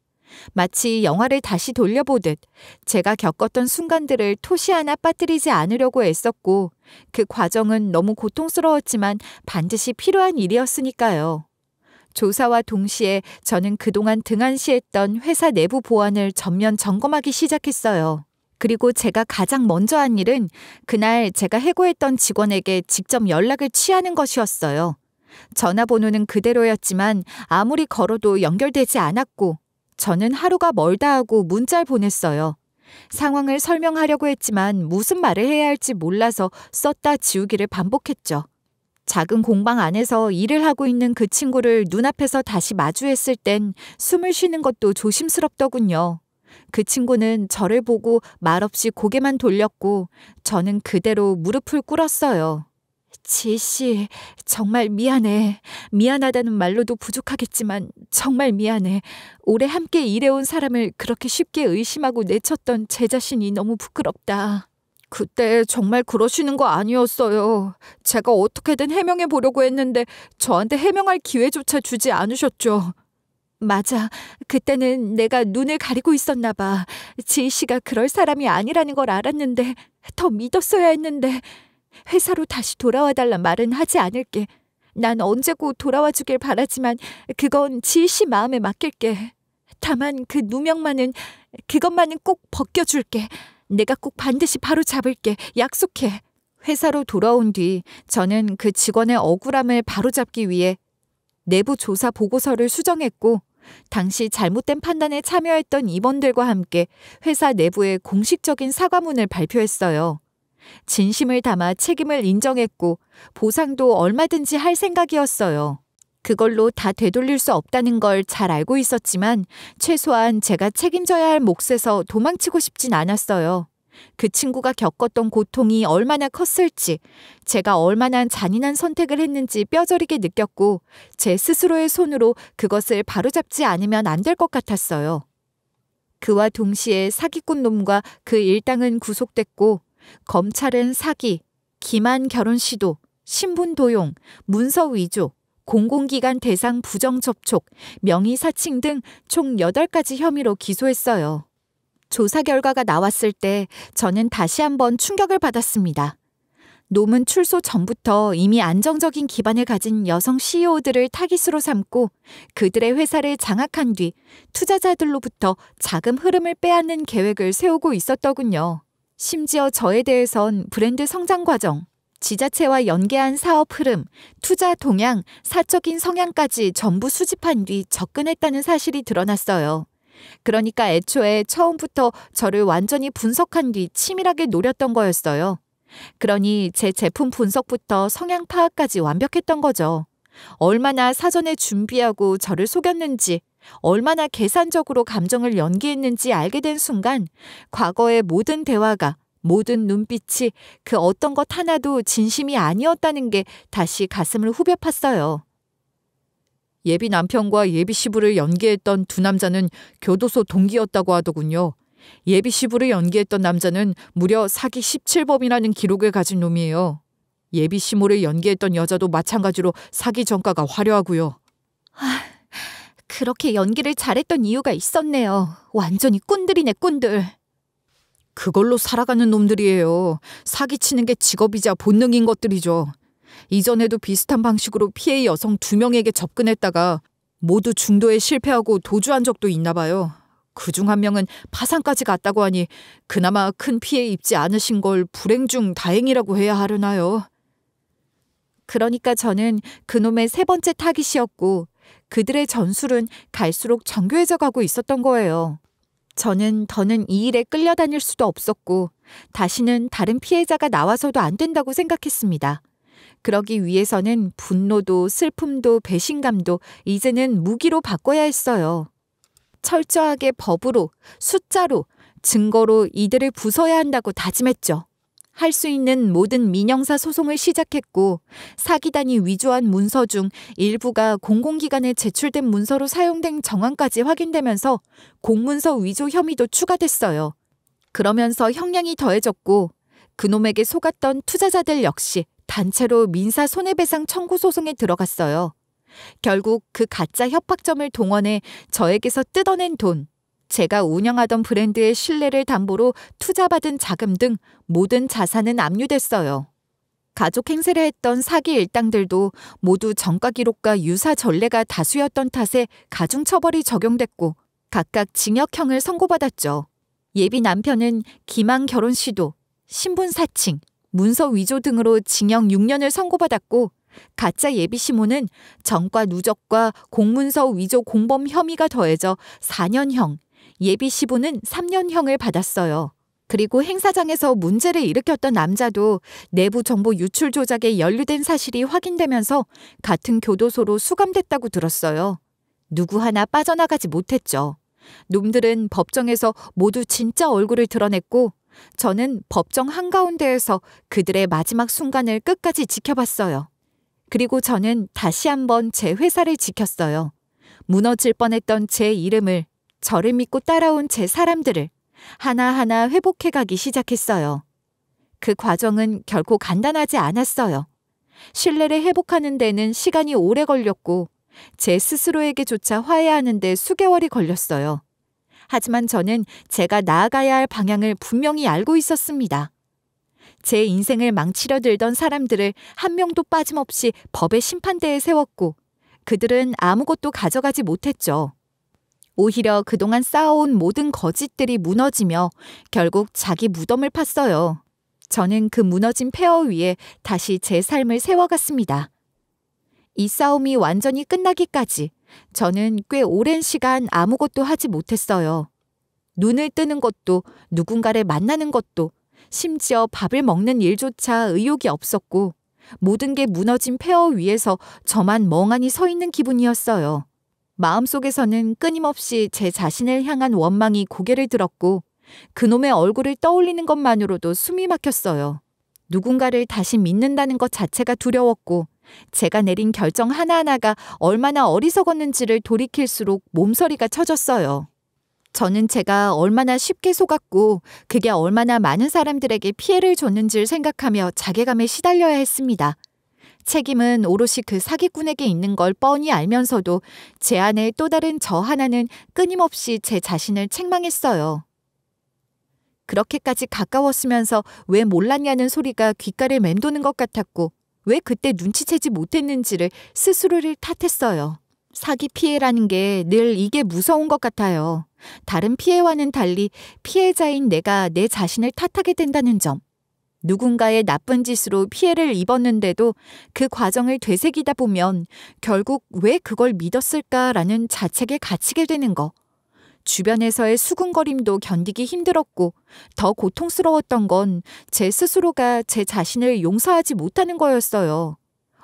마치 영화를 다시 돌려보듯 제가 겪었던 순간들을 토시 하나 빠뜨리지 않으려고 애썼고 그 과정은 너무 고통스러웠지만 반드시 필요한 일이었으니까요. 조사와 동시에 저는 그동안 등한시했던 회사 내부 보안을 전면 점검하기 시작했어요. 그리고 제가 가장 먼저 한 일은 그날 제가 해고했던 직원에게 직접 연락을 취하는 것이었어요. 전화번호는 그대로였지만 아무리 걸어도 연결되지 않았고 저는 하루가 멀다 하고 문자를 보냈어요. 상황을 설명하려고 했지만 무슨 말을 해야 할지 몰라서 썼다 지우기를 반복했죠. 작은 공방 안에서 일을 하고 있는 그 친구를 눈앞에서 다시 마주했을 땐 숨을 쉬는 것도 조심스럽더군요. 그 친구는 저를 보고 말없이 고개만 돌렸고 저는 그대로 무릎을 꿇었어요. 지희씨, 정말 미안해. 미안하다는 말로도 부족하겠지만 정말 미안해. 오래 함께 일해온 사람을 그렇게 쉽게 의심하고 내쳤던 제 자신이 너무 부끄럽다. 그때 정말 그러시는 거 아니었어요. 제가 어떻게든 해명해 보려고 했는데 저한테 해명할 기회조차 주지 않으셨죠. 맞아. 그때는 내가 눈을 가리고 있었나 봐. 지희씨가 그럴 사람이 아니라는 걸 알았는데 더 믿었어야 했는데 회사로 다시 돌아와달란 말은 하지 않을게. 난 언제고 돌아와 주길 바라지만 그건 지희씨 마음에 맡길게. 다만 그 누명만은 그것만은 꼭 벗겨줄게. 내가 꼭 반드시 바로 잡을게. 약속해. 회사로 돌아온 뒤 저는 그 직원의 억울함을 바로잡기 위해 내부 조사 보고서를 수정했고 당시 잘못된 판단에 참여했던 임원들과 함께 회사 내부에 공식적인 사과문을 발표했어요. 진심을 담아 책임을 인정했고 보상도 얼마든지 할 생각이었어요. 그걸로 다 되돌릴 수 없다는 걸 잘 알고 있었지만 최소한 제가 책임져야 할 몫에서 도망치고 싶진 않았어요. 그 친구가 겪었던 고통이 얼마나 컸을지, 제가 얼마나 잔인한 선택을 했는지 뼈저리게 느꼈고 제 스스로의 손으로 그것을 바로잡지 않으면 안 될 것 같았어요. 그와 동시에 사기꾼 놈과 그 일당은 구속됐고 검찰은 사기, 기만 결혼 시도, 신분 도용, 문서 위조, 공공기관 대상 부정 접촉, 명의 사칭 등 총 8가지 혐의로 기소했어요. 조사 결과가 나왔을 때 저는 다시 한번 충격을 받았습니다. 놈은 출소 전부터 이미 안정적인 기반을 가진 여성 CEO들을 타깃으로 삼고 그들의 회사를 장악한 뒤 투자자들로부터 자금 흐름을 빼앗는 계획을 세우고 있었더군요. 심지어 저에 대해선 브랜드 성장 과정, 지자체와 연계한 사업 흐름, 투자 동향, 사적인 성향까지 전부 수집한 뒤 접근했다는 사실이 드러났어요. 그러니까 애초에 처음부터 저를 완전히 분석한 뒤 치밀하게 노렸던 거였어요. 그러니 제 제품 분석부터 성향 파악까지 완벽했던 거죠. 얼마나 사전에 준비하고 저를 속였는지, 얼마나 계산적으로 감정을 연기했는지 알게 된 순간 과거의 모든 대화가, 모든 눈빛이 그 어떤 것 하나도 진심이 아니었다는 게 다시 가슴을 후벼 팠어요. 예비 남편과 예비 시부를 연기했던 두 남자는 교도소 동기였다고 하더군요. 예비 시부를 연기했던 남자는 무려 사기 17범이라는 기록을 가진 놈이에요. 예비 시모를 연기했던 여자도 마찬가지로 사기 전과가 화려하고요. 그렇게 연기를 잘했던 이유가 있었네요. 완전히 꾼들이네, 꾼들. 그걸로 살아가는 놈들이에요. 사기치는 게 직업이자 본능인 것들이죠. 이전에도 비슷한 방식으로 피해 여성 2명에게 접근했다가 모두 중도에 실패하고 도주한 적도 있나 봐요. 그중 한 명은 파산까지 갔다고 하니 그나마 큰 피해 입지 않으신 걸 불행 중 다행이라고 해야 하려나요. 그러니까 저는 그놈의 3번째 타깃이었고 그들의 전술은 갈수록 정교해져 가고 있었던 거예요. 저는 더는 이 일에 끌려다닐 수도 없었고 다시는 다른 피해자가 나와서도 안 된다고 생각했습니다. 그러기 위해서는 분노도 슬픔도 배신감도 이제는 무기로 바꿔야 했어요. 철저하게 법으로, 숫자로, 증거로 이들을 부숴야 한다고 다짐했죠. 할 수 있는 모든 민형사 소송을 시작했고 사기단이 위조한 문서 중 일부가 공공기관에 제출된 문서로 사용된 정황까지 확인되면서 공문서 위조 혐의도 추가됐어요. 그러면서 형량이 더해졌고 그놈에게 속았던 투자자들 역시 단체로 민사 손해배상 청구 소송에 들어갔어요. 결국 그 가짜 협박점을 동원해 저에게서 뜯어낸 돈, 제가 운영하던 브랜드의 신뢰를 담보로 투자받은 자금 등 모든 자산은 압류됐어요. 가족 행세를 했던 사기 일당들도 모두 전과 기록과 유사 전례가 다수였던 탓에 가중처벌이 적용됐고 각각 징역형을 선고받았죠. 예비 남편은 기망 결혼 시도, 신분 사칭, 문서 위조 등으로 징역 6년을 선고받았고 가짜 예비 시모는 전과 누적과 공문서 위조 공범 혐의가 더해져 4년형, 예비 시부는 3년형을 받았어요. 그리고 행사장에서 문제를 일으켰던 남자도 내부 정보 유출 조작에 연루된 사실이 확인되면서 같은 교도소로 수감됐다고 들었어요. 누구 하나 빠져나가지 못했죠. 놈들은 법정에서 모두 진짜 얼굴을 드러냈고 저는 법정 한가운데에서 그들의 마지막 순간을 끝까지 지켜봤어요. 그리고 저는 다시 한번 제 회사를 지켰어요. 무너질 뻔했던 제 이름을, 저를 믿고 따라온 제 사람들을 하나하나 회복해가기 시작했어요. 그 과정은 결코 간단하지 않았어요. 신뢰를 회복하는 데는 시간이 오래 걸렸고 제 스스로에게조차 화해하는 데 수개월이 걸렸어요. 하지만 저는 제가 나아가야 할 방향을 분명히 알고 있었습니다. 제 인생을 망치려 들던 사람들을 한 명도 빠짐없이 법의 심판대에 세웠고 그들은 아무것도 가져가지 못했죠. 오히려 그동안 쌓아온 모든 거짓들이 무너지며 결국 자기 무덤을 팠어요. 저는 그 무너진 폐허 위에 다시 제 삶을 세워갔습니다. 이 싸움이 완전히 끝나기까지 저는 꽤 오랜 시간 아무것도 하지 못했어요. 눈을 뜨는 것도 누군가를 만나는 것도 심지어 밥을 먹는 일조차 의욕이 없었고 모든 게 무너진 폐허 위에서 저만 멍하니 서 있는 기분이었어요. 마음속에서는 끊임없이 제 자신을 향한 원망이 고개를 들었고 그놈의 얼굴을 떠올리는 것만으로도 숨이 막혔어요. 누군가를 다시 믿는다는 것 자체가 두려웠고 제가 내린 결정 하나하나가 얼마나 어리석었는지를 돌이킬수록 몸서리가 쳐졌어요. 저는 제가 얼마나 쉽게 속았고 그게 얼마나 많은 사람들에게 피해를 줬는지를 생각하며 자괴감에 시달려야 했습니다. 책임은 오롯이 그 사기꾼에게 있는 걸 뻔히 알면서도 제 안에 또 다른 저 하나는 끊임없이 제 자신을 책망했어요. 그렇게까지 가까웠으면서 왜 몰랐냐는 소리가 귓가를 맴도는 것 같았고 왜 그때 눈치채지 못했는지를 스스로를 탓했어요. 사기 피해라는 게 늘 이게 무서운 것 같아요. 다른 피해와는 달리 피해자인 내가 내 자신을 탓하게 된다는 점. 누군가의 나쁜 짓으로 피해를 입었는데도 그 과정을 되새기다 보면 결국 왜 그걸 믿었을까라는 자책에 갇히게 되는 거. 주변에서의 수군거림도 견디기 힘들었고 더 고통스러웠던 건 제 스스로가 제 자신을 용서하지 못하는 거였어요.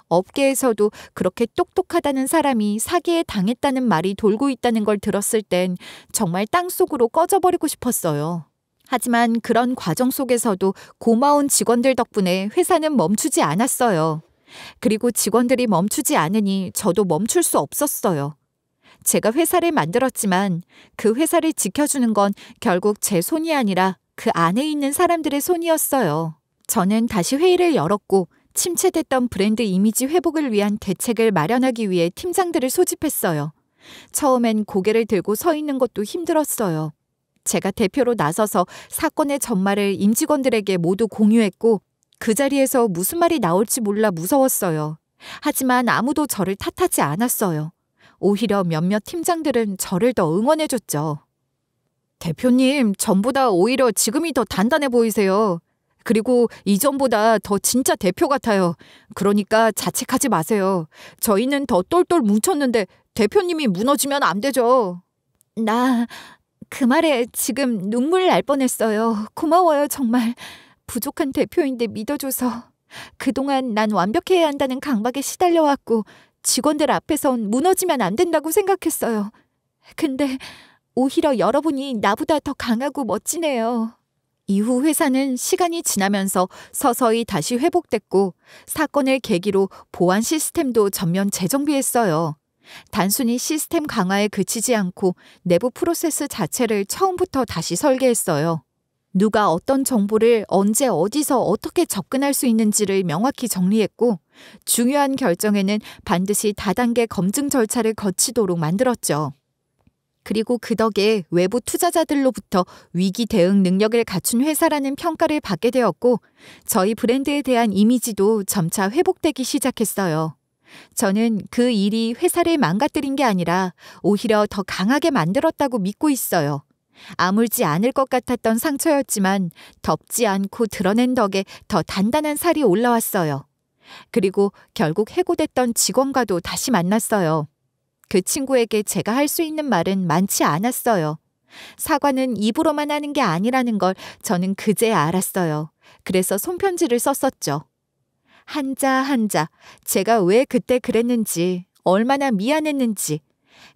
업계에서도 그렇게 똑똑하다는 사람이 사기에 당했다는 말이 돌고 있다는 걸 들었을 땐 정말 땅속으로 꺼져버리고 싶었어요. 하지만 그런 과정 속에서도 고마운 직원들 덕분에 회사는 멈추지 않았어요. 그리고 직원들이 멈추지 않으니 저도 멈출 수 없었어요. 제가 회사를 만들었지만 그 회사를 지켜주는 건 결국 제 손이 아니라 그 안에 있는 사람들의 손이었어요. 저는 다시 회의를 열었고 침체됐던 브랜드 이미지 회복을 위한 대책을 마련하기 위해 팀장들을 소집했어요. 처음엔 고개를 들고 서 있는 것도 힘들었어요. 제가 대표로 나서서 사건의 전말을 임직원들에게 모두 공유했고 그 자리에서 무슨 말이 나올지 몰라 무서웠어요. 하지만 아무도 저를 탓하지 않았어요. 오히려 몇몇 팀장들은 저를 더 응원해줬죠. 대표님, 전보다 오히려 지금이 더 단단해 보이세요. 그리고 이전보다 더 진짜 대표 같아요. 그러니까 자책하지 마세요. 저희는 더 똘똘 뭉쳤는데 대표님이 무너지면 안 되죠. 나 그 말에 지금 눈물 날 뻔했어요. 고마워요, 정말. 부족한 대표인데 믿어줘서. 그동안 난 완벽해야 한다는 강박에 시달려왔고 직원들 앞에선 무너지면 안 된다고 생각했어요. 근데 오히려 여러분이 나보다 더 강하고 멋지네요. 이후 회사는 시간이 지나면서 서서히 다시 회복됐고 사건을 계기로 보안 시스템도 전면 재정비했어요. 단순히 시스템 강화에 그치지 않고 내부 프로세스 자체를 처음부터 다시 설계했어요. 누가 어떤 정보를 언제 어디서 어떻게 접근할 수 있는지를 명확히 정리했고 중요한 결정에는 반드시 다단계 검증 절차를 거치도록 만들었죠. 그리고 그 덕에 외부 투자자들로부터 위기 대응 능력을 갖춘 회사라는 평가를 받게 되었고 저희 브랜드에 대한 이미지도 점차 회복되기 시작했어요. 저는 그 일이 회사를 망가뜨린 게 아니라 오히려 더 강하게 만들었다고 믿고 있어요. 아물지 않을 것 같았던 상처였지만 덮지 않고 드러낸 덕에 더 단단한 살이 올라왔어요. 그리고 결국 해고됐던 직원과도 다시 만났어요. 그 친구에게 제가 할 수 있는 말은 많지 않았어요. 사과는 입으로만 하는 게 아니라는 걸 저는 그제야 알았어요. 그래서 손편지를 썼었죠. 한자 한자 제가 왜 그때 그랬는지, 얼마나 미안했는지,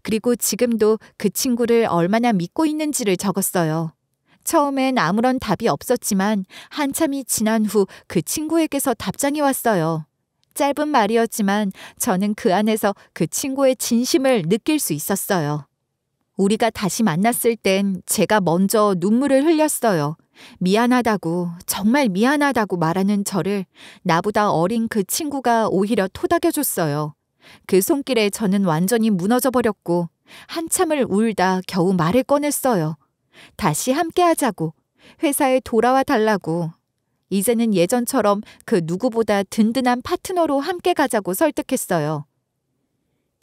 그리고 지금도 그 친구를 얼마나 믿고 있는지를 적었어요. 처음엔 아무런 답이 없었지만 한참이 지난 후 그 친구에게서 답장이 왔어요. 짧은 말이었지만 저는 그 안에서 그 친구의 진심을 느낄 수 있었어요. 우리가 다시 만났을 땐 제가 먼저 눈물을 흘렸어요. 미안하다고, 정말 미안하다고 말하는 저를 나보다 어린 그 친구가 오히려 토닥여줬어요. 그 손길에 저는 완전히 무너져 버렸고 한참을 울다 겨우 말을 꺼냈어요. 다시 함께하자고, 회사에 돌아와 달라고. 이제는 예전처럼 그 누구보다 든든한 파트너로 함께 가자고 설득했어요.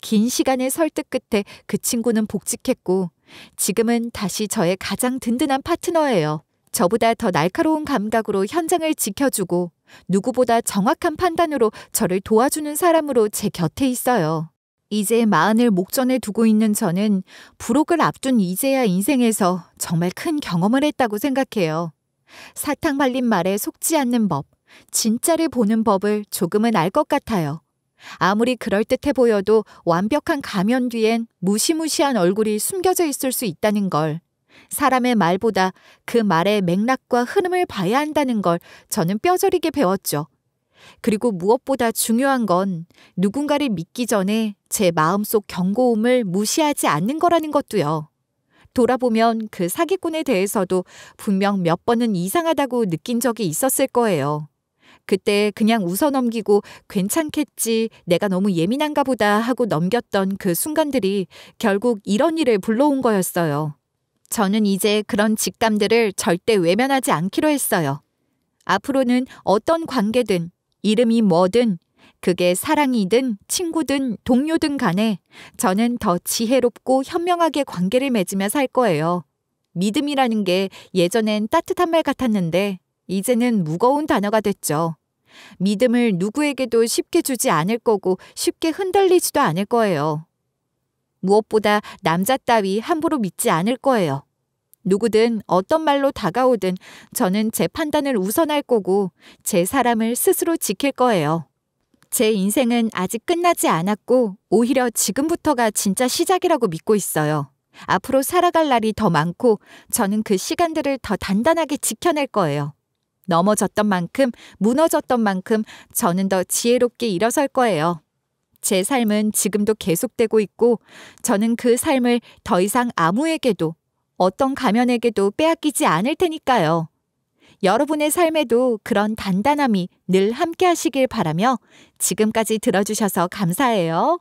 긴 시간의 설득 끝에 그 친구는 복직했고 지금은 다시 저의 가장 든든한 파트너예요. 저보다 더 날카로운 감각으로 현장을 지켜주고 누구보다 정확한 판단으로 저를 도와주는 사람으로 제 곁에 있어요. 이제 마흔을 목전에 두고 있는 저는 불혹을 앞둔 이제야 인생에서 정말 큰 경험을 했다고 생각해요. 사탕 말린 말에 속지 않는 법, 진짜를 보는 법을 조금은 알 것 같아요. 아무리 그럴듯해 보여도 완벽한 가면 뒤엔 무시무시한 얼굴이 숨겨져 있을 수 있다는 걸, 사람의 말보다 그 말의 맥락과 흐름을 봐야 한다는 걸 저는 뼈저리게 배웠죠. 그리고 무엇보다 중요한 건 누군가를 믿기 전에 제 마음속 경고음을 무시하지 않는 거라는 것도요. 돌아보면 그 사기꾼에 대해서도 분명 몇 번은 이상하다고 느낀 적이 있었을 거예요. 그때 그냥 웃어넘기고 괜찮겠지, 내가 너무 예민한가 보다 하고 넘겼던 그 순간들이 결국 이런 일을 불러온 거였어요. 저는 이제 그런 직감들을 절대 외면하지 않기로 했어요. 앞으로는 어떤 관계든, 이름이 뭐든, 그게 사랑이든 친구든 동료든 간에 저는 더 지혜롭고 현명하게 관계를 맺으며 살 거예요. 믿음이라는 게 예전엔 따뜻한 말 같았는데 이제는 무거운 단어가 됐죠. 믿음을 누구에게도 쉽게 주지 않을 거고 쉽게 흔들리지도 않을 거예요. 무엇보다 남자 따위 함부로 믿지 않을 거예요. 누구든 어떤 말로 다가오든 저는 제 판단을 우선할 거고 제 사람을 스스로 지킬 거예요. 제 인생은 아직 끝나지 않았고 오히려 지금부터가 진짜 시작이라고 믿고 있어요. 앞으로 살아갈 날이 더 많고 저는 그 시간들을 더 단단하게 지켜낼 거예요. 넘어졌던 만큼, 무너졌던 만큼 저는 더 지혜롭게 일어설 거예요. 제 삶은 지금도 계속되고 있고 저는 그 삶을 더 이상 아무에게도, 어떤 가면에게도 빼앗기지 않을 테니까요. 여러분의 삶에도 그런 단단함이 늘 함께 하시길 바라며 지금까지 들어주셔서 감사해요.